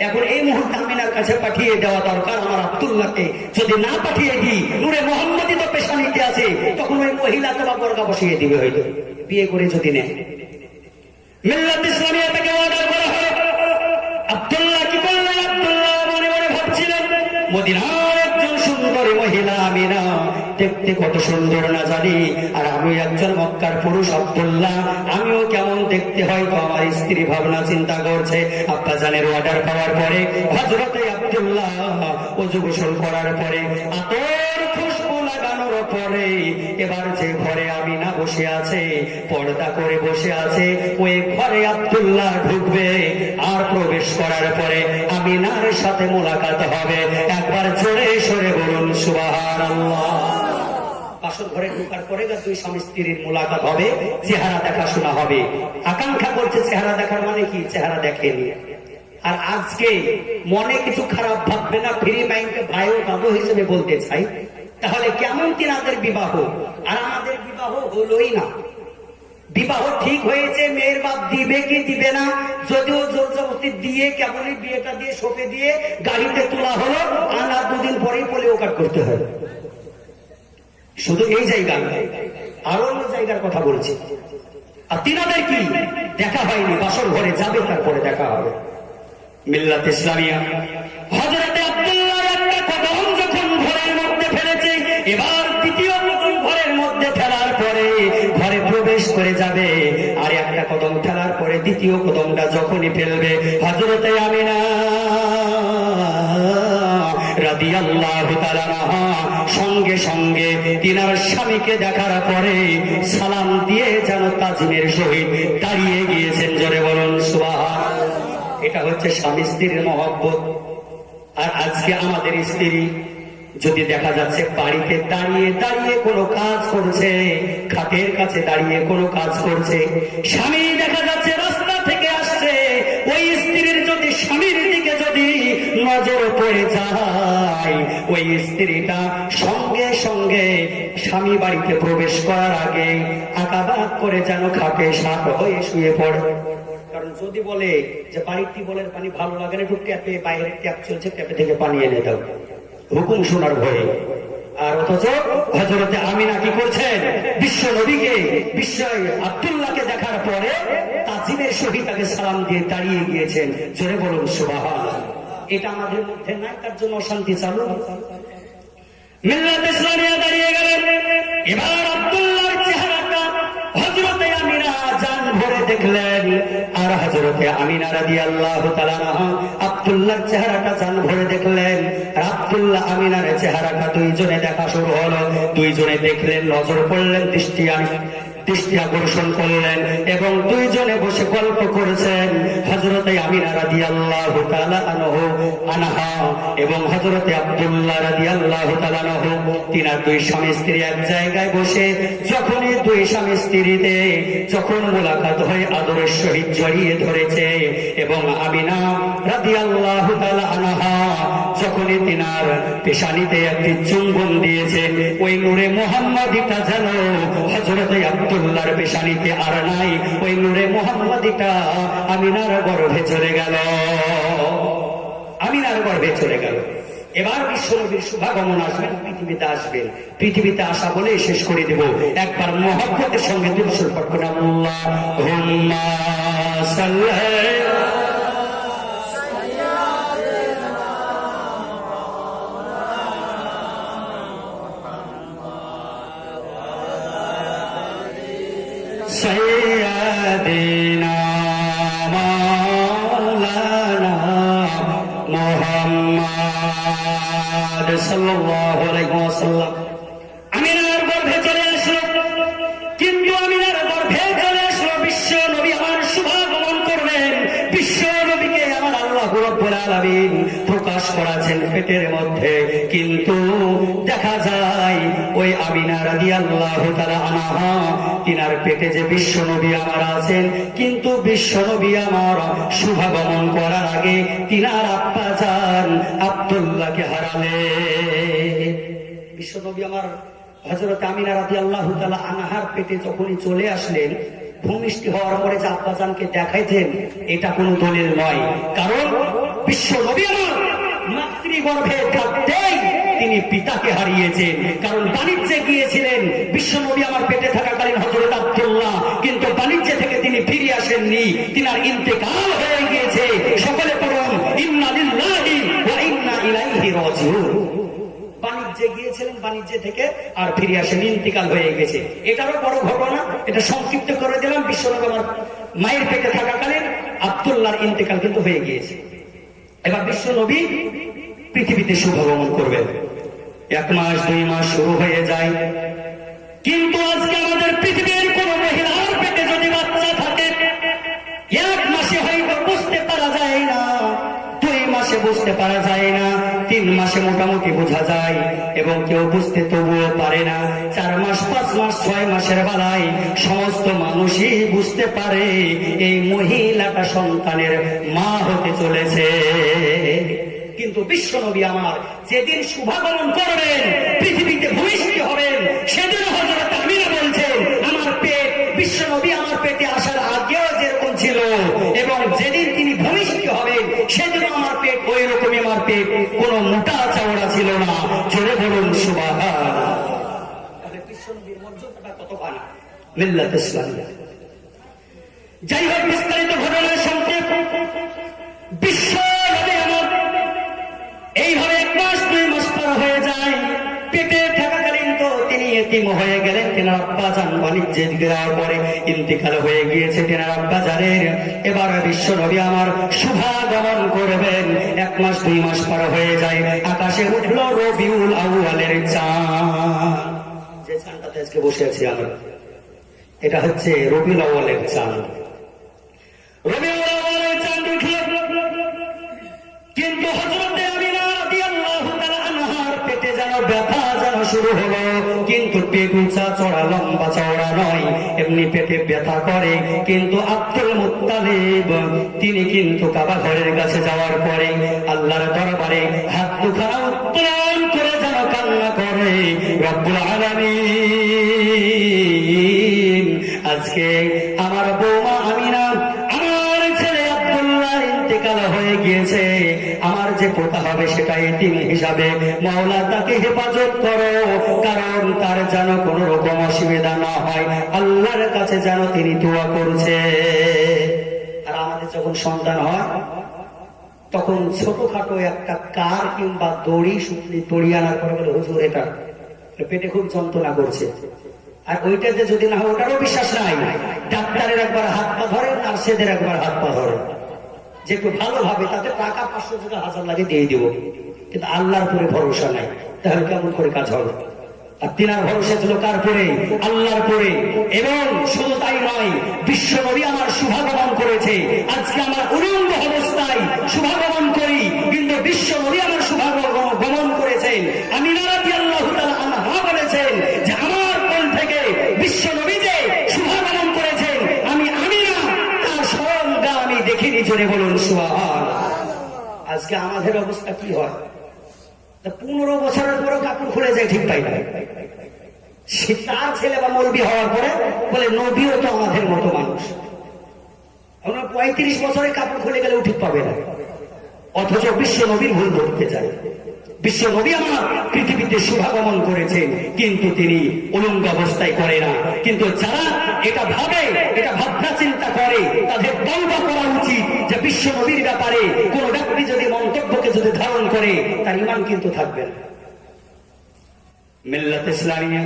এখন এই মুহূর্তে আমিনার কাছে পাঠিয়ে দেওয়া দরকার আমার আব্দুল্লাহকে। যদি না পাঠিয়ে দিই, নূরে মোহাম্মদী তো পেশানিতে আছে, তখন ওই মহিলা তোমার বর্গা বসিয়ে দিবে, হয়তো বিয়ে করে যদি নেয়। মিল্লাত ইসলামিয়া থেকে অর্ডার করা হয়। আব্দুল্লাহ কি বললেন? আব্দুল্লাহ মনে মনে ভাবছিলেন, মদিনার একজন সুন্দরী মহিলা আমিনা, দেখতে কত সুন্দর না জানি, আর আমি একজন মক্কার পুরুষ আব্দুল্লাহ, আমিও কেমন দেখতে হয় তো আমার স্ত্রী ভাবনা চিন্তা করছে। আব্বাজানের অর্ডার পাওয়ার পরে হযরতে আব্দুল্লাহ ওযু গোসল করার পরে আতর খুশবু লাগানোর পরে এবার যে ঘরে আমিনা বসে আছে, পর্দা করে বসে আছে, ওই ঘরে আব্দুল্লাহ ঢুকবে। আর প্রবেশ করার পরে আমিনার সাথে মোলাকাত হবে। একবার জোরে সরে বলুন সুবহানাল্লাহ। বাসর ঘরে ঢোকার পরে দুই স্বামী স্ত্রীর মোলাকাত হবে, চেহারা দেখাশোনা হবে। আকাঙ্ক্ষা করছে চেহারা দেখার মানে কি? চেহারা দেখেনি। আর আজকে মনে কিছু খারাপ ভাববে না, ফ্রি মাইন্ডে ভাই ও বাবু হিসেবে বলতে চাই, তাহলে কেমন তিনাদের বিবাহ আর আমাদের বিবাহ হলোই না। বিবাহ ঠিক হয়েছে, মেয়ের বাপ দিবে কি দিবে না, যদিও জোর জবরদস্তি দিয়ে কেমনই বিয়েটা দিয়ে শোকে দিয়ে গাড়িতে তোলা হলো, আর দুদিন পরেই পোলিও কাট করতে হয়। শুধু এই জায়গা, আরো অন্য জায়গার কথা বলছি। আর তিনাদের কি দেখা হয়নি, বাসর ঘরে যাবে, তারপরে দেখা হবে। মিল্লাত ইসলামিয়া হযরতে আব্দুল্লাহ একটা কদম যখন ঘরের মধ্যে ফেলেছে, এবার দ্বিতীয় কদম ঘরের মধ্যে ফেলার পরে ঘরে প্রবেশ করে যাবে, আর একটা কদম ফেলার পরে দ্বিতীয় কদমটা যখনই ফেলবে, হযরতে আমিনা রাদিয়াল্লাহু তাআলা সঙ্গে সঙ্গে তিনার স্বামীকে দেখার পরে সালাম দিয়ে যেন তাজিমের সহিত দাঁড়িয়ে গিয়েছেন। জোরে বলুন সুবহানাল্লাহ। এটা হচ্ছে স্বামী স্ত্রীর মহব্বত। আর আজকে আমাদের স্ত্রী যদি দেখা যাচ্ছে বাড়িতে দাঁড়িয়ে দাঁড়িয়ে কোনো কাজ করছে, খাটের কাছে দাঁড়িয়ে কোনো কাজ করছে, স্বামী দেখা যাচ্ছে রাস্তা থেকে আসছে, ওই স্ত্রীর যদি স্বামীর দিকে যদি নজর পড়ে যায়, ওই স্ত্রীটা সঙ্গে সঙ্গে স্বামী বাড়িতে প্রবেশ করার আগে আকাবাক করে যেন খাটে সাত হয়ে শুয়ে পড়ে। কারণ যদি বলে যে বাড়ির টিউবওয়েলের পানি ভালো লাগে না, একটু ট্যাপে বাইরে ট্যাপ চলছে, ট্যাপে থেকে পানি এনে দাও, হুকুম শোনার ভয়ে। আর অথচ হযরতে আমিনা কি করছেন? বিশ্ব নবীকে, বিশ্ব আব্দুল্লাহকে দেখার পরে তাজিমের সহিত তাকে সালাম দিয়ে দাঁড়িয়ে গিয়েছেন। জোরে বলুন সুবহানাল্লাহ। এটা আমাদের মধ্যে নাই, তার জন্য অশান্তি চালু। মিল্লাত ইসলামিয়া দাঁড়িয়ে গেলেন। এবার আব্দুল্লাহর চেহারাটা হযরতে আমিনা জান ভরে দেখলেন, আর হযরতে আমিনা রাদিয়াল্লাহু তাআলা আব্দুল্লাহর চেহারাটা জান ভরে দেখলেন। আর আব্দুল্লাহ আমিনার চেহারাটা দুইজনে দেখা শুরু হলো। দুইজনে দেখলেন, নজর পড়লেন, দৃষ্টি আকর্ষণ করলেন এবং দুইজনে বসে গল্প করেছেন। হযরতে আমিনা রাদিয়াল্লাহু তাআলা আনহা এবং হযরতে আব্দুল্লাহ রাদিয়াল্লাহু তাআলা আনহু, তিনার দুই স্বামী স্ত্রী এক জায়গায় বসে যখনই দুই স্বামী স্ত্রীতে যখন মোলাকাত হয়ে আদরের সহিত জড়িয়ে ধরেছে, এবং আমিনা রাদিয়াল্লাহু তাআলা আনহা যখনই তিনার পেশানিতে একটি চুম্বন দিয়েছে, ওই নূরে মুহাম্মাদিটা যেন হযরতে আব্দুল্লাহর পেশানিতে আর নাই, ওই নূরে মুহাম্মাদিটা আমিনার গর্ভে চলে গেল, আমিনার গর্ভে চলে গেল। এবার বিশ্বনবীর শুভাগমন আসবেন, পৃথিবীতে আসবেন। পৃথিবীতে আসা বলে শেষ করে দেব। একবার মহব্বতের সঙ্গে দুরূদ পাঠ করুন। আল্লাহুম্মা সাল্লি সাইয়্যিদিনা মাওলানা মুহাম্মদ সাল্লাল্লাহু আলাইহি ওয়াসাল্লাম আমিনার গর্ভে চলে আসলো। কিন্তু আমিনার গর্ভে চলে আসলো বিশ্ব নবী আমার শুভাগমন করবেন। বিশ্ব নবীকে আমার আল্লাহ রাব্বুল আলামিন প্রকাশ করেছেন পেটের মধ্যে। কিন্তু দেখা যায় ওই আমিনা রাদিয়াল্লাহু তাআলা আনহা, তিনার পেটে যে বিশ্ব নবী আমার আছেন, কিন্তু বিশ্ব নবী আমার শুভাগমন করার আগে তিনার আব্বা জান আব্দুল্লাহকে হারালে। বিশ্ব নবী আমার হযরত আমিনা রাদিয়াল্লাহু তাআলা আনহার পেটে যখনই চলে আসলেন, ভূমিষ্ঠ হওয়ার পরে যে আব্বাজানকে দেখাইতেন, এটা কোনো দলিল নয়। কারণ বিশ্ব নবী আমার মাতৃগর্ভে থাকতেই তিনি পিতাকে হারিয়েছেন। কারণ বাণিজ্যে গিয়েছিলেন বিশ্বনবী আমার পেটে থাকাকালীন হযরত আব্দুল্লাহ, কিন্তু বাণিজ্য থেকে তিনি ফিরে আসেননি, তিনার ইন্তেকাল হয়ে গিয়েছে। সকলে পড়ুন ইন্না লিল্লাহি ওয়া ইন্না ইলাইহি রাজিউন। বাণিজ্যে গিয়েছিলেন, বাণিজ্য থেকে আর ফিরে আসেন, ইন্তেকাল হয়ে গেছে। এটারও বড় ঘটনা, এটা সংক্ষিপ্ত করে দিলাম। বিশ্বনবী আমার মায়ের পেটে থাকাকালীন আব্দুল্লাহর ইন্তেকাল কিন্তু হয়ে গিয়েছে। এবার বিশ্বনবী পৃথিবীতে শুভগমন করবেন। 1 মাস 2 মাস শুরু হয়ে যায়, কিন্তু আজকে আমাদের পৃথিবীর কোন মহিলার পেটে যদি বাচ্চা থাকে 1 মাসে হয়তো বুঝতে পারা যায় না, 2 মাসে বুঝতে পারা যায় না, 3 মাসে মোটামুটি বোঝা যায়, এবং কেউ বুঝতে তবুও পারে না। 4 মাস 5 মাস 6 মাসের বেলায় সমস্ত মানুষই বুঝতে পারে এই মহিলাটা সন্তানের মা হতে চলেছে। কিন্তু বিশ্বনবী আমার যেদিন শুভাগমন করবেন, পৃথিবীতে ভূমিষ্ঠ হবেন, সেদিন হযরত আমিনা বলছেন আমার পেট বিশ্বনবী আমার পেটে আসার আগেও যেরকম ছিল, এবং যেদিন তিনি ভূমিষ্ঠ হবেন সেদিন আমার পেট ওই রকমই, আমার পেট কোনো মোটা চওড়া ছিল না। জোরে বলুন সুবহানাল্লাহ। তাহলে বিশ্বনবীর মর্যাদাটা কত ভালো, মিল্লাত ইসলামিয়া। যাই হোক, বিস্তারিত ঘটনার সংক্ষেপ, বিশ্বনবী আমার এইভাবে 1 মাস 2 মাস পার হয়ে যায়। পেটে থাকাকালীন তো তিনি এতিম হয়ে গেলেন। তেনার আব্বা জান বাণিজ্যে যাওয়ার পরে ইন্তেকাল হয়ে গিয়েছে তেনার আব্বা জানের। এবার বিশ্বনবী আমার শুভাগমন করবেন। 1 মাস 2 মাস পার হয়ে যায়, আকাশে উঠল রবিউল আউয়ালের চাঁদ। যে চাঁদটাতে আজকে বসে আছি আমরা, এটা হচ্ছে রবিউল আউয়ালের চাঁদ। রবিউল আউয়ালের চাঁদ উঠল, কিন্তু হযরতে আমিনা রাদিয়াল্লাহু তাআলা আনহার পেটে যেন ব্যথা যেন শুরু হলো। কিন্তু পেট উঁচা চড়া লম্বা চওড়া নয়, এমনি পেটে ব্যথা করে। কিন্তু আব্দুল মুত্তালিব তিনি কিন্তু কাবা ঘরের কাছে যাওয়ার পরে আল্লাহর দরবারে হাত দুখানা উত্তোলন করে যেন কান্না করে, রব্বুল আলামিন আজকে আমার বৌমা আমিনা, আমার ছেলে আব্দুল্লাহ ইন্তেকাল হয়ে গিয়েছে, আমার যে পোতা হবে সেটা এতিম হিসাবে, মাওলা তাকে হেফাজত করো, কারণ তার যেন কোন রকম অসুবিধা না হয়, আল্লাহর কাছে যেন তিনি দোয়া করছে। আর আমাদের যখন সন্তান হয় তখন ছোটখাটো একটা কার কিংবা দড়ি শুকনি দড়ি আনার পরে বলে হুজুর এটা পেটে খুব যন্ত্রণা করছে, আর ওইটাতে যদি না হয় ওটারও বিশ্বাস নাই। ডাক্তারের একবার হাত পা ধরে, নার্সেদের একবার হাত পা ধরে, যে একটু ভালোভাবে তাতে টাকা 500 টাকা 1000 লাগে দিয়ে দিব, কিন্তু আল্লাহর পরে ভরসা নাই, তাহলে কেমন করে কাজ হবে? আর তিনার ভরসা ছিল কার পরে? আল্লাহর পরে। এবং শুধু তাই নয়, বিশ্বনবী আমার শুভাগমন করেছে। আজকে আমার উলঙ্গ অবস্থায় শুভাগমন করি, কিন্তু বিশ্বনবী আমার শুভাগমন করেছেন। আমিনা রাদিয়াল্লাহু তাআলা আনহা বলেছেন যে আমার কোল থেকে বিশ্বনবী যে শুভাগমন করেছেন, আমি আমিনা তার স্মরণটা আমি দেখিনি। জোরে বলুন সুবহানাল্লাহ। আজকে আমাদের অবস্থা কি হয়? 15 বছরের পরেও কাপড় খুলে যায়, ঠিক পাই না। সে তার ছেলে বা মৌলবি হওয়ার পরে বলে নবীও তো আমাদের মতো মানুষ। আমরা 35 বছরে কাপড় খুলে গেলেও ঠিক পাবে না, অথচ বিশ্ব নবীর ভুল ধরতে চায়। বিশ্ব নবী আমার পৃথিবীতে শুভাগমন করেছেন, কিন্তু তিনি উলঙ্গ অবস্থায় করে না। কিন্তু যারা এটা ভাবে, এটা ভাবনা চিন্তা করে, তাদের তওবা করা উচিত যে বিশ্ব নবীর ব্যাপারে কোন ব্যক্তি যদি মন্তব্যকে যদি ধারণ করে তার ঈমান কিন্তু থাকবে না। মিল্লাত ইসলামিয়া,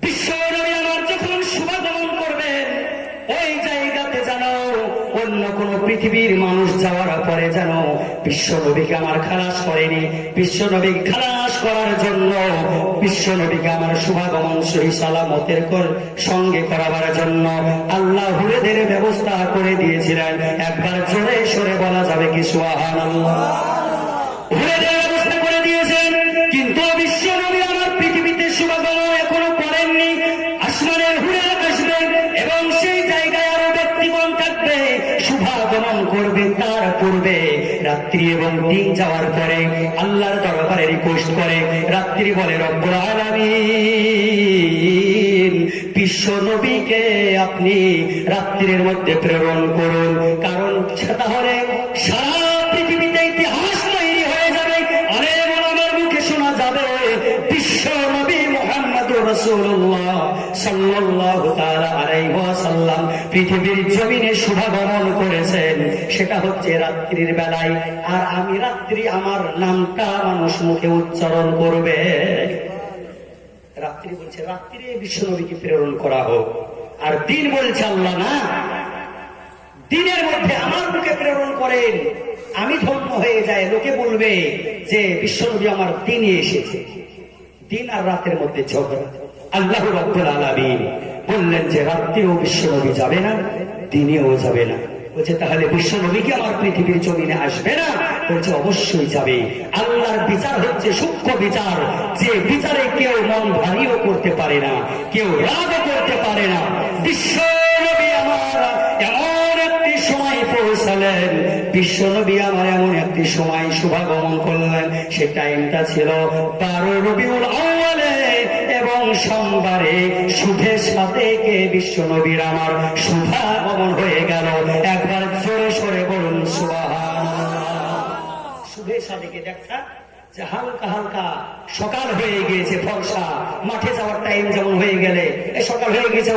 বিশ্ব নবী আমার যখন শুভাগমন করবেন ওই জায়গাতে যেন অন্য কোন পৃথিবীর মানুষ যাওয়ার পরে যেন বিশ্ব নবীকে আমার খালাস করেনি। বিশ্ব নবী খালাস করার জন্য বিশ্ব নবীকে আমার শুভাগমন সহি সালামতের সঙ্গে করাবার জন্য আল্লাহ হুরেদের ব্যবস্থা করে দিয়েছিলেন। একবার জোরে সরে বলা যাবে কি সুবহানাল্লাহ? হুরেদের ব্যবস্থা করে দিয়েছেন, কিন্তু বিশ্ব নবী আমার পৃথিবীতে শুভাগমন এখনো করেননি। আসমানের হুরে আসবেন এবং সেই জায়গায় আরো ব্যক্তিগণ থাকবে, শুভাগমন করবে। তার পূর্বে রাত্রি এবং দিন যাওয়ার পরে আল্লাহর দরবারে রিকোয়েস্ট করে, রাত্রি বলে রব্বুল আলামিন বিশ্ব নবীকে আপনি রাত্রির মধ্যে প্রেরণ করুন, কারণ তাহলে সারা পৃথিবীতে ইতিহাস তৈরি রাসূলুল্লাহ সাল্লাল্লাহু তাআলা আলাইহি ওয়াসাল্লাম পৃথিবীর জমিনে শুভাগমন করেছেন, সেটা হচ্ছে রাত্রির বেলায়। আর আমি রাত্রি আমার নামটা মানুষ মুখে উচ্চারণ করবে। রাত্রি বলছে রাত্রিরে বিশ্বনবীকে প্রেরণ করা হোক, আর দিন বলছে আল্লাহ না, দিনের মধ্যে আমার মুখে প্রেরণ করেন, আমি ধন্য হয়ে যায়। লোকে বলবে যে বিশ্বনবী আমার দিনে এসেছে। দিন আর রাতের মধ্যে ঝগড়া। আল্লাহ রাব্বুল আলামিন বললেন যে রাত্রিও বিশ্বনবী যাবে না, দিনেও যাবে না। বলছে তাহলে বিশ্বনবী কি আমার পৃথিবীর জমিনে আসবে না? বলছে অবশ্যই যাবে। আল্লাহর বিচার হচ্ছে সূক্ষ্ম বিচার, যে বিচারে কেউ মন ভারীও করতে পারে না, কেউ রাগও করতে পারে না। বিশ্বনবী আমার এমন একটি সময় পৌঁছালেন, বিশ্বনবী আমার এমন একটি সময় শুভাগমন করলেন, সে টাইমটা ছিল 12 রবিউল আউয়ালে এবং সোমবারে শুভের সাথে বিশ্বনবীর আমার শুভাগমন হয়ে গেল। একবার জোরে সরে বলুন সুবহানাল্লাহ। শুভের সাথে দেখা যে হালকা হালকা সকাল হয়ে গিয়েছে, ফর্সা মাঠে যাওয়ার টাইম যেমন হয়ে গেলে সকাল হয়ে গেছে,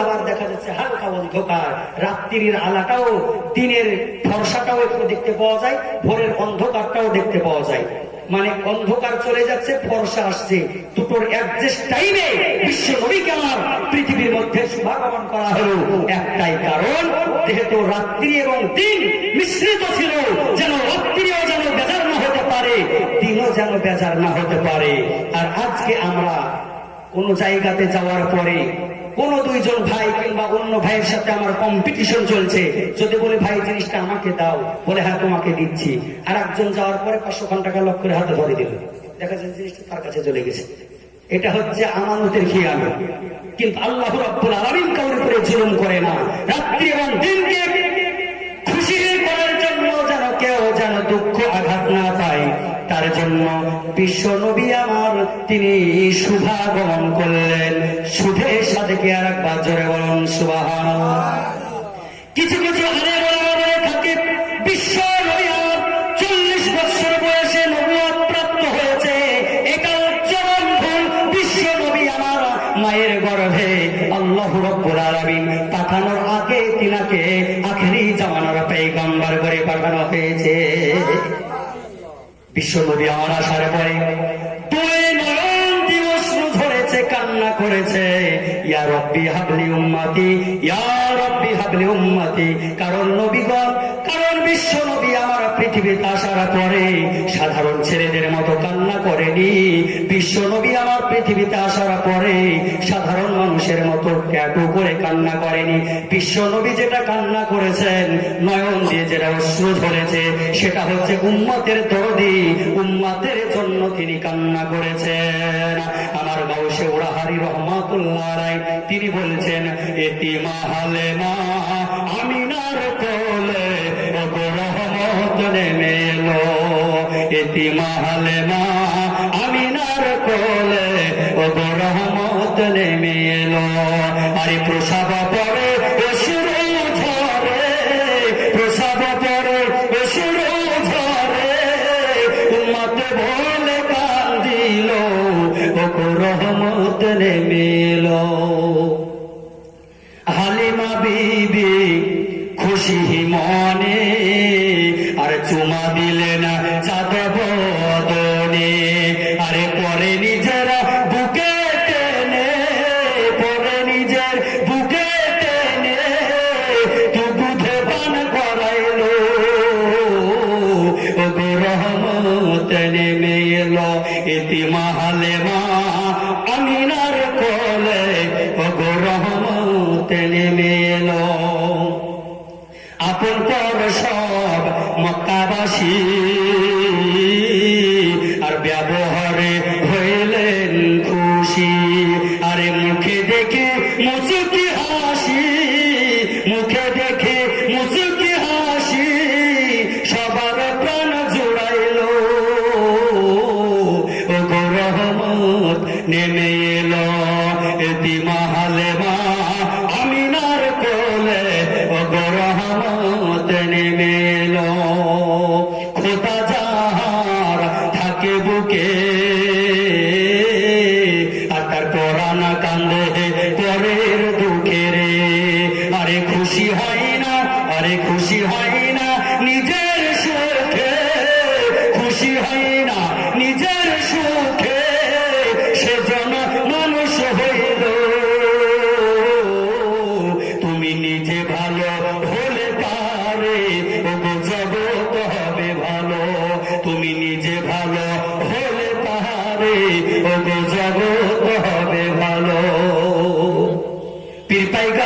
আবার দেখা যাচ্ছে হালকা অন্ধকার। রাত্রির আলাটাও দিনের ফর্সাটাও একটু দেখতে পাওয়া যায়, ভোরের অন্ধকারটাও দেখতে পাওয়া যায়। মানে অন্ধকার চলে যাচ্ছে, ফর্সা আসছে, দুটোর অ্যাডজাস্ট টাইমে বিশ্ব নবীকে আমার পৃথিবীর মধ্যে শুভাগমন করা হলো। একটাই কারণ, যেহেতু রাত্রি এবং দিন মিশ্রিত ছিল, যেন রাত্রিও যেন বেজার না হতে পারে, দিনও যেন বেজার না হতে পারে। আর আজকে আমরা কোন জায়গাতে যাওয়ার পরে কোন দুইজন ভাই কিংবা অন্য ভাইয়ের সাথে আমার কম্পিটিশন চলছে, যদি বলে ভাই জিনিসটা আমাকে দাও, বলে হ্যাঁ তোমাকে দিচ্ছি, আর একজন যাওয়ার পরে 500 টাকা লক করে হাতে ধরে দিল, দেখা যাচ্ছে জিনিসটা তার কাছে চলে গেছে। এটা হচ্ছে আমানতের খিয়ানত। কিন্তু আল্লাহ রাব্বুল আলামিন কারোর উপরে জুলুম করে না। রাত্রি এবং দিনকে খুশি করার জন্য যেন কেউ যেন দুঃখ আঘাত না পায়, তার জন্য বিশ্ব নবী আমার তিনি শুভাগমন করলেন। শুভের সাথে কি আর একবার জোরে বলুন সুবহানাল্লাহ। কিছু কিছু আলেম ওলামা থাকে বিশ্ব নবী আমার 40 বছর বয়সে নবুয়ত প্রাপ্ত হয়েছে, এটা চরম ভুল। বিশ্ব নবী আমার মায়ের গর্ভে আল্লাহ রাব্বুল আলামিন পাঠানোর আগে তিনাকে আখেরি জামানার পয়গম্বর করে পাঠানো হয়েছে। বিশ্ব নবী আমার আসার পরে 2 নয়ন দিয়ে অশ্রু ঝরেছে, কান্না করেছে, ইয়া রব্বি হাবলি উম্মতি, ইয়া রব্বি হাবলি উম্মতি। কারণ নবীগণ, কারণ বিশ্ব নবী আমার পৃথিবীতে আসার পরে সাধারণ ছেলেদের মতো কান্না করেনি। বিশ্ব নবী আমার পৃথিবীতে আসার পরে সাধারণ মানুষের মতো ট্যাটু করে কান্না করেনি। বিশ্ব নবী যেটা কান্না করেছেন, নয়ন দিয়ে যেটা অশ্রু ঝরেছে, সেটা হচ্ছে উম্মতের দরদি, উম্মতের জন্য তিনি কান্না করেছেন। আমার গাউসে উড়াহারি রহমাতুল্লাহ আলাইহি তিনি বলছেন, এতিমা হালেমা আমিনার কোলে ওগো রহমত নেমে এলো, এতিমা হালেমা আমিনার কোলে ওগো রহমত নেমে এলো। আরে প্রসাব পরে অশ্রু ঝরে, প্রসাব পরে অশ্রু ঝরে, উম্মত বলে কান্দিল ওগো রহমত নেমে এলো। হালিমা বিবি খুশি মনে আর চুমা দিলেন চাঁদ বদনে, আরে পরে নিজেরা বুকে টেনে, পরে নিজের বুকে টেনে তু দুধে পান করাইলো ওগো রহমত নেমে এলো। এতিমা হালেমা আমিনার কোলে ওগো রহমত নেমে এলো। আপন পর সব মক্কাবাসী আর ব্যবহারে হইলেন খুশি, আরে মুখে দেখে মুচকি হাসি, মুখে দেখে মুচকি হাসি, সবার প্রাণ জুড়াইলো ওগো রহমত নেমে এলো। এতিমা হালেমা আমিনার কোলে ওগো রহমত নেমে এলো। খোদা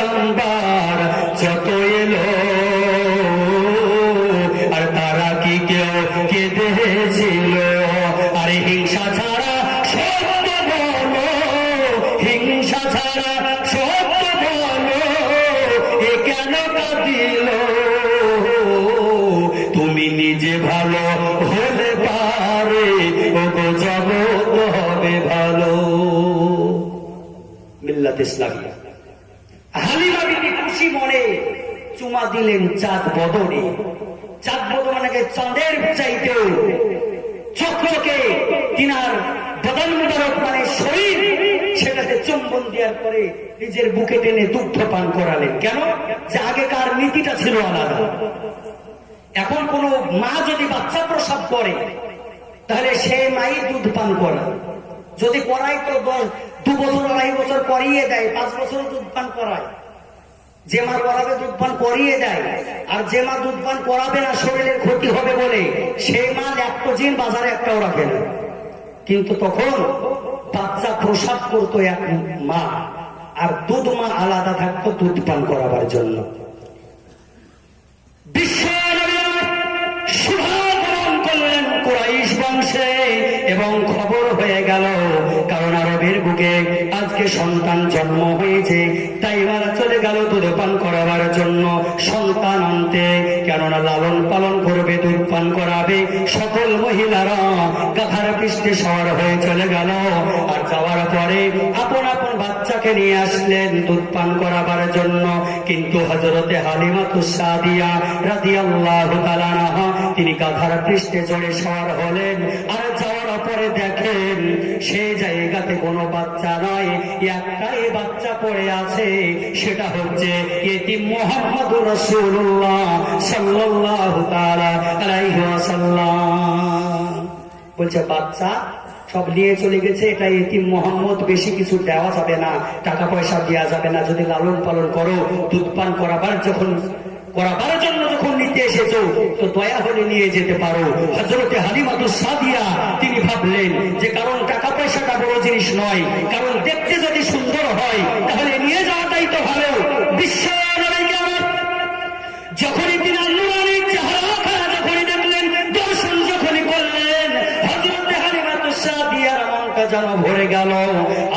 পয়গম্বর যত এলো, আর তারা কি কেউ কেঁদেছিল? আরে হিংসা ছাড়া সত্য বলো, হিংসা ছাড়া সত্য বলো, এ কেন কাঁদিল? তুমি নিজে ভালো হলে পারে ওগো জগৎ হবে ভালো। মিল্লাত ইসলামিয়া। হালিমা বিবি খুশি মনে চুমা দিলেন চাঁদ বদনে। চাঁদ বদনে চাঁদের চাইতেও চকচকে তিনার বদন মুবারক মানে শরীর, সেটাতে চুম্বন দেওয়ার পরে নিজের বুকে টেনে দুগ্ধ পান করালেন। কেন? যে আগেকার নীতিটা ছিল আলাদা। এখন কোন মা যদি বাচ্চা প্রসব করে তাহলে সে মাই দুধ পান করায়, যদি করায় তো 2 বছর 2.5 বছর করিয়ে দেয়, 5 বছর দুধ পান করায়। যে মা করাবে দুধ পান করিয়ে দেয়, আর যে মা দুধ পান করাবে না শরীরের ক্ষতি হবে বলে সেই মা ল্যাক্টোজেন বাজারে একটাও রাখে না। কিন্তু তখন বাচ্চা প্রসাব করতো এক মা, আর দুধ মা আলাদা থাকতো দুধ পান করাবার জন্য। কুরাইশ বংশে এবং খবর হয়ে গেল, কারণ আরবের বুকে আজকে সন্তান জন্ম হয়েছে, তাই মারা চলে গেল দুধ পান করাবার জন্য সন্তান আনতে। কেননা লালন পালন করবে, দুধ পান করাবে। সকল মহিলারা গাধার পৃষ্ঠে সওয়ার হয়ে চলে গেল, আর যাওয়ার পরে আপন আপন বাচ্চাকে নিয়ে আসলেন দুধ পান করাবার জন্য। কিন্তু হযরতে হালিমাতুস সাদিয়া রাদিয়াল্লাহু তাআলা আনহা তিনি গাধার পৃষ্ঠে চড়ে সওয়ার হলেন, আর যাওয়ার পরে দেখেন সেই জায়গাতে কোনো বাচ্চা নয়, একটাই বাচ্চা পড়ে আছে, সেটা হচ্ছে ইতিম মুহাম্মদুর রাসূলুল্লাহ সাল্লাল্লাহু তাআলা আলাইহি ওয়াসাল্লাম। বলছে বাচ্চা সব নিয়ে চলে গেছে, এটা ইতিম মোহাম্মদ, বেশি কিছু দেওয়া যাবে না, টাকা পয়সা দেওয়া যাবে না, যদি লালন পালন করো, দুধ পান করাবার জন্য যখন নিতে এসেছো তো দয়া হলে নিয়ে যেতে পারো। হযরতে হালিমাতুস সাদিয়া তিনি ভাবলেন যে কারণ টাকা পয়সাটা বড় জিনিস নয়, কারণ দেখতে যদি সুন্দর হয় তাহলে নিয়ে যাওয়াটাই তো ভালো। বিশ্ব নবীকে আমার যখনই তিনি আল্লাহর চেহারা যখনই দেখলেন, দর্শন যখনই করলেন, হযরতে হালিমাতুস সাদিয়ার মনটা যেন ভরে গেল।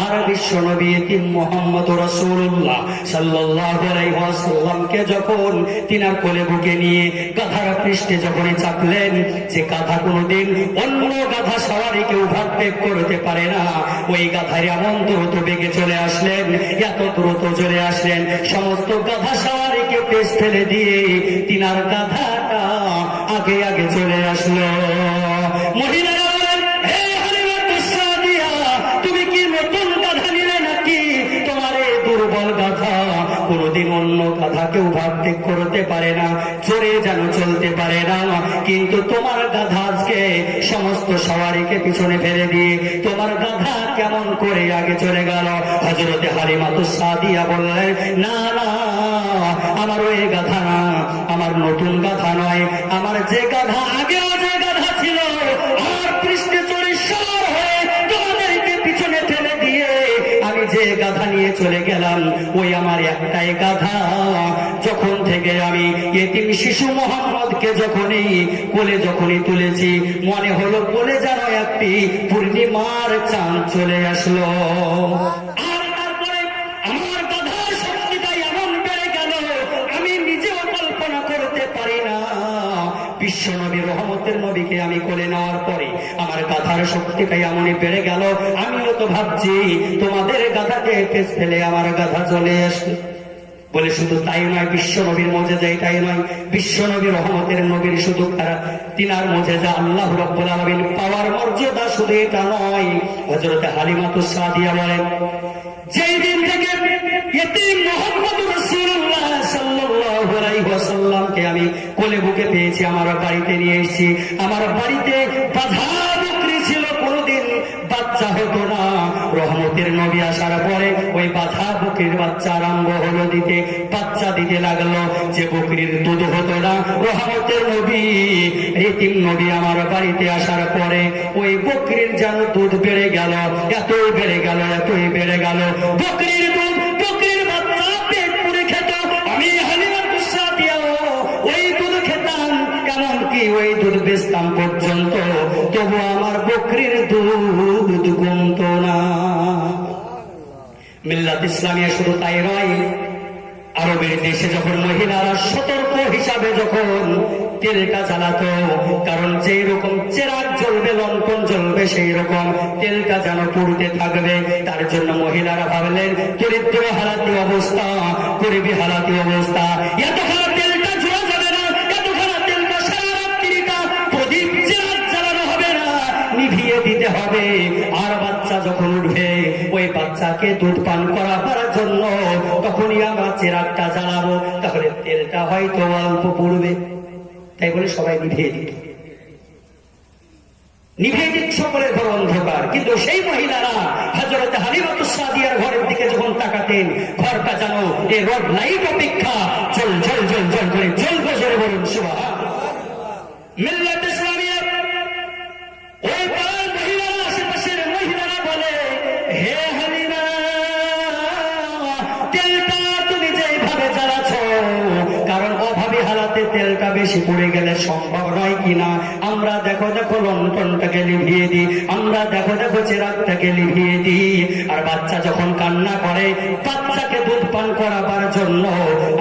আর বিশ্ব নবী ইতিম মুহাম্মদুর রাসূলুল্লাহ সাল্লাল্লাহু আলাইহি ওয়াসাল্লামকে যখন তিনার কোলে বুকে নিয়ে গাধার পৃষ্ঠে যখনই চাপলেন, যে গাধা কোনোদিন অন্য গাধা সওয়ারি কেউ ভাগবেগ করতে পারে না, ওই গাধার এমন দ্রুত বেগে চলে আসলেন, এত দ্রুত চলে আসলেন, সমস্ত গাধা সওয়ারিকে পেছ ফেলে দিয়ে তিনার গাধাটা আগে আগে চলে আসলো। মহিলারা বলেন, হে হালিমাতুস সাদিয়া, তুমি কি নতুন গাধা নিলে নাকি? তোমার এই দুর্বল গাধা কোনদিন অন্য গাধা কেউ ভাগবেগ করতে পারে না, চড়ে যেন চলতে পারে না, কিন্তু তোমার গাধা আজকে সমস্ত সওয়ারিকে পিছনে ফেলে দিয়ে তোমার গাধা কেমন করে আগে চলে গেল? হযরতে হালিমাতুস সাদিয়া বললেন, না না, আমার ওই গাধা না, আমার নতুন গাধা নয়, আমার যে গাধা আগেও যে গাধা ছিল, আর পৃষ্ঠে চড়ে সওয়ার হয়ে তোমাদেরকে পিছনে ফেলে দিয়ে আমি যে গাধা নিয়ে চলে গেলাম, ওই আমার একটাই গাধা। যখন থেকে আমি ইতিম শিশু মোহাম্মদকে যখনই তুলেছি, মনে হলো কোলে যেন একটি পূর্ণিমার চাঁদ চলে আসলো। আর তারপরে আমার গাধার শক্তিটা এমন বেড়ে গেল, আমি নিজেও কল্পনা করতে পারি না। বিশ্ব নবী রহমতের নবীকে আমি কোলে নেওয়ার পরে আমার গাধার শক্তিটা এমনই বেড়ে গেল, আমিও তো ভাবছি তোমাদের গাধাকে পেছ ফেলে আমার গাধা চলে আসবে বলে। শুধু তাই নয়, বিশ্ব নবীর মুজিজা এটাই নয়, বিশ্ব নবী রহমতের নবীর শুধু তিনার মুজিজা আল্লাহ রাব্বুল আলামিন পাওয়ার মর্যাদা শুধু এটা নয়। হযরতে হালিমাতুস সাদিয়া বলেন, যেই দিন থেকে ইতিম মুহাম্মদুর রাসূলুল্লাহ সাল্লাল্লাহু আলাইহি ওয়াসাল্লামকে আমি কোলে বুকে পেয়েছি, আমার বাড়িতে নিয়ে এসেছি, আমার বাড়িতে বাঁধা বকরি ছিল, কোনোদিন বাচ্চা হতো না। রহমতের নবী আসার পরে ওই বাঁধা বকরির বাচ্চা আরম্ভ হলো দিতে, বাচ্চা দিতে লাগলো। যে বকরির দুধ হতো না, রহমতের নবী ইতিম নবী আমার বাড়িতে আসার পরে ওই বকরির যেন দুধ বেড়ে গেল, এতই বেড়ে গেল, এতই বেড়ে গেল। বকরির দুধ, বকরির বাচ্চা পেট পুরে দুধ বেচতাম পর্যন্ত, তবু আমার বকরির দুধ কমতো না। মিল্লাত ইসলামিয়া শুধু তাই নয়, আরবের দেশে যখন মহিলারা সতর্ক হিসাবে যখন তেলটা জ্বালাতো, কারণ যেই রকম চেরাগ জ্বলবে, লণ্ঠন জ্বলবে, সেই রকম তেলটা যেন পুড়তে থাকবে। তার জন্য মহিলারা ভাবলেন দরিদ্র হালাতি অবস্থা, গরিবী হালাতি অবস্থা, এতখানা তেলটা জোড়া যাবে না, এতখানা তেলটা সারা রাত্রিটা প্রদীপ চেরাগ জ্বালানো হবে না, নিভিয়ে দিতে হবে। আর বাচ্চা যখন উঠবে, ওই বাচ্চাকে দুধ পান করাবার জন্য তখনই আমরা চেরাগটা জ্বালাবো, তাহলে তেলটা হয়তো অল্প পড়বে। তাই বলে সবাই নিভিয়ে দিত, নিভিয়ে দিত, সকলের ঘর অন্ধকার। কিন্তু সেই মহিলারা হযরত হালিমাতুস সাদিয়ার ঘরের দিকে যখন তাকাতেন, ঘরটা যেন এই রড লাইট অপেক্ষা জল জল জল জল করে জ্বলবে। জোরে বলুন সুবহানাল্লাহ। মিল্লাত ইসলামিয়া ওই পাড়ার মহিলারা, আশেপাশের মহিলারা বলে, হে হালিমা, তেলটা তুমি যেভাবে জ্বালাচ্ছ, কারণ অভাবী হালাতে তেলটা বেশি পড়ে গেলে সম্ভব নয় কিনা, আমরা দেখো দেখো লণ্ঠনটাকে লিভিয়ে দিই, আমরা দেখো দেখো চেরাগটাকে লিভিয়ে দিই। আর বাচ্চা যখন কান্না করে, বাচ্চাকে দুধ পান করাবার জন্য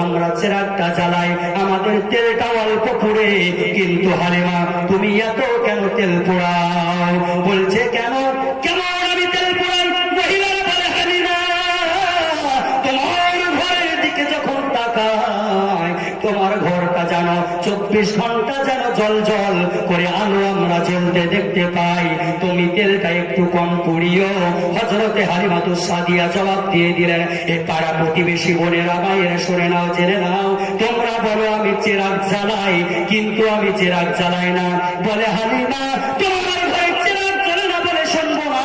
আমরা চেরাগটা জ্বালাই, আমাদের তেলটা অল্প পুড়ে। কিন্তু হালিমা, তুমি এত কেন তেল পোড়াও? বলছে কেন কেন আমি তেল পোড়াই? মহিলারা বলে, হালিমা, তোমার ঘরের দিকে যখন তাকায়, তোমার ঘরটা যেন 24 ঘন্টা যেন জল জল করে আলো আমরা জ্বলতে দেখতে পাই, তুমি তেলটা একটু কম পুড়িও। হযরতে হালিমাতুস সাদিয়া জবাব দিয়ে দিলেন, এ পাড়া প্রতিবেশী বোনেরা, ভাইয়েরা, শুনে নাও, জেনে নাও, তোমরা বলো আমি চেরাগ জ্বালাই, কিন্তু আমি চেরাগ জ্বালাই না। বলে, হালিমা, তোমার ঘরে চেরাগ জ্বলে না বলে শুনবো না,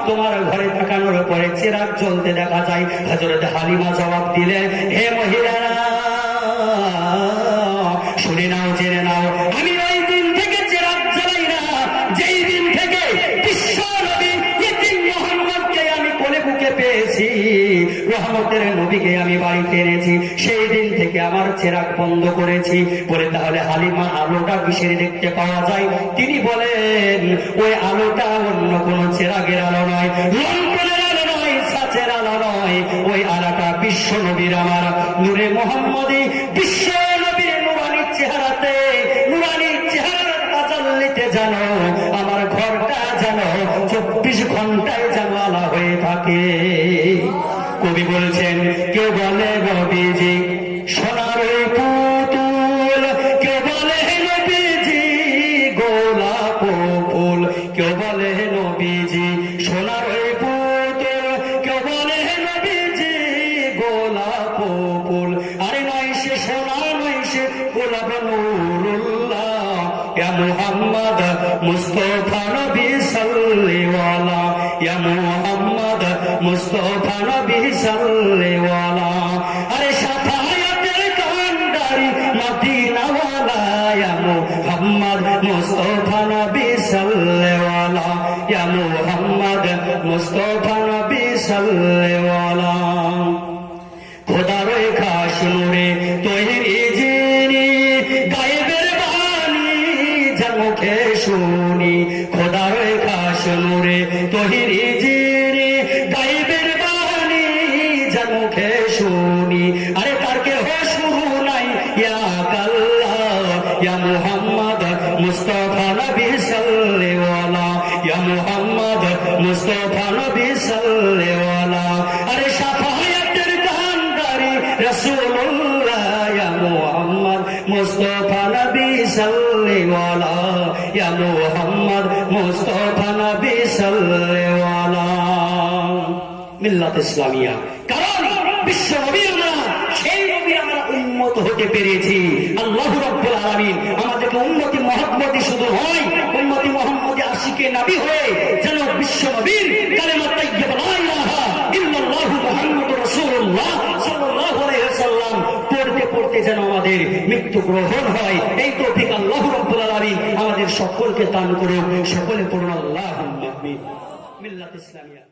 তোমার ঘরে তাকানোর পরে চেরাগ জ্বলতে দেখা যায়। হযরতে হালিমা জবাব দিলেন, হে মহিলারা, শুনে নাও, জেনে নাও, আমি ওই দিন থেকে চেরাগ জ্বালাই না যেই দিন থেকে বিশ্ব নবী ইতিম মুহাম্মদকে আমি কোলে বুকে পেয়েছি, রহমতের নবীকে আমি বাড়িতে এনেছি, সেই দিন থেকে আমার চেরাগ বন্ধ করেছি। বলে, তাহলে হালিমা, আলোটা কিসের দেখতে পাওয়া যায়? তিনি বলেন, ওই আলোটা অন্য কোন চেরাগের আলো নয়, লণ্ঠনের আলো নয়, ছাঁচের আলো নয়, ওই আলোটা বিশ্ব নবীর আমার নূরে মুহাম্মদী, বিশ্ব নবীর নুরানি চেহারাতে, নুরানি চেহারার তাজাল্লিতে যেন আমার ঘরটা যেন 24 ঘন্টায় যেন আলা হয়ে থাকে। কবি বলছেন, কেউ বলে নবীজি সোনার পুতুল, কেউ বলে নবীজি গোলাপ ফুল, কেউ বলে নবীজি সোনার পুতুল, কেউ বলে নবীজি গোলাপ ফুল। আরে নয় সে সোনা, নয় সে গোলাপ, নূরুল্লাহ ইয়া মুহাম্মদ মুস্তাফা নবী সাল্লাল্লাহু, ইয়া মুহাম্মদ মুস্তাফা নবী সাল্লাল্লাহু। আরে শাফায়াতের কান্ডারি মদিনাওয়ালা, ইয়া মুহাম্মদ মুস্তাফা নবী সাল্লাল্লাহু, ইয়া মুহাম্মদ মুস্তাফা নবী সাল্লাল্লাহু। খোদার খাস নূরে তৈরি যিনি, গায়েবের বাণী যার মুখে শুনি, খোদার খাস নূরে তৈরি যিনি, গায়েবের বাণী যার মুখে শুনি। আরে তার কে শুরু নাই, ইয়া আল্লাহ, ইয়া মুহাম্মদ মুস্তাফা নবী সাল্লাল্লাহু, ইয়া মুহাম্মদ মুস্তাফা নবী সাল্লাল্লাহু। আরে শাফায়াতের কান্ডারি রাসূলুল্লাহ, ইয়া মুহাম্মদ মুস্তাফা নবী সাল্লাল্লাহু, ইয়া মুহাম্মদ মুস্তাফা নবী সাল্লাল্লাহু। মিল্লাত ইসলামিয়া, কারণ বিশ্ব নবী আমরা, সেই নবী আমরা উম্মত হতে পেরেছি। আল্লাহ রাব্বুল আলামিন আমাদেরকে উম্মতি মুহাম্মদি শুধু নয়, উম্মতি মুহাম্মদি আশিকে নবী হয়ে যেন বিশ্ব নবীর কালেমা তাইয়্যিবা লা ইলাহা ইল্লাল্লাহু মুহাম্মাদুর রাসূলুল্লাহ সাল্লাল্লাহু আলাইহি ওয়াসাল্লাম পড়তে পড়তে যেন আমাদের মৃত্যু গ্রহণ হয়, এই তৌফিক আল্লাহ রাব্বুল আলামিন আমাদের সকলকে দান করুন। সকলে পড়ুন আল্লাহুম্মা আমিন। মিল্লাত ইসলামিয়া।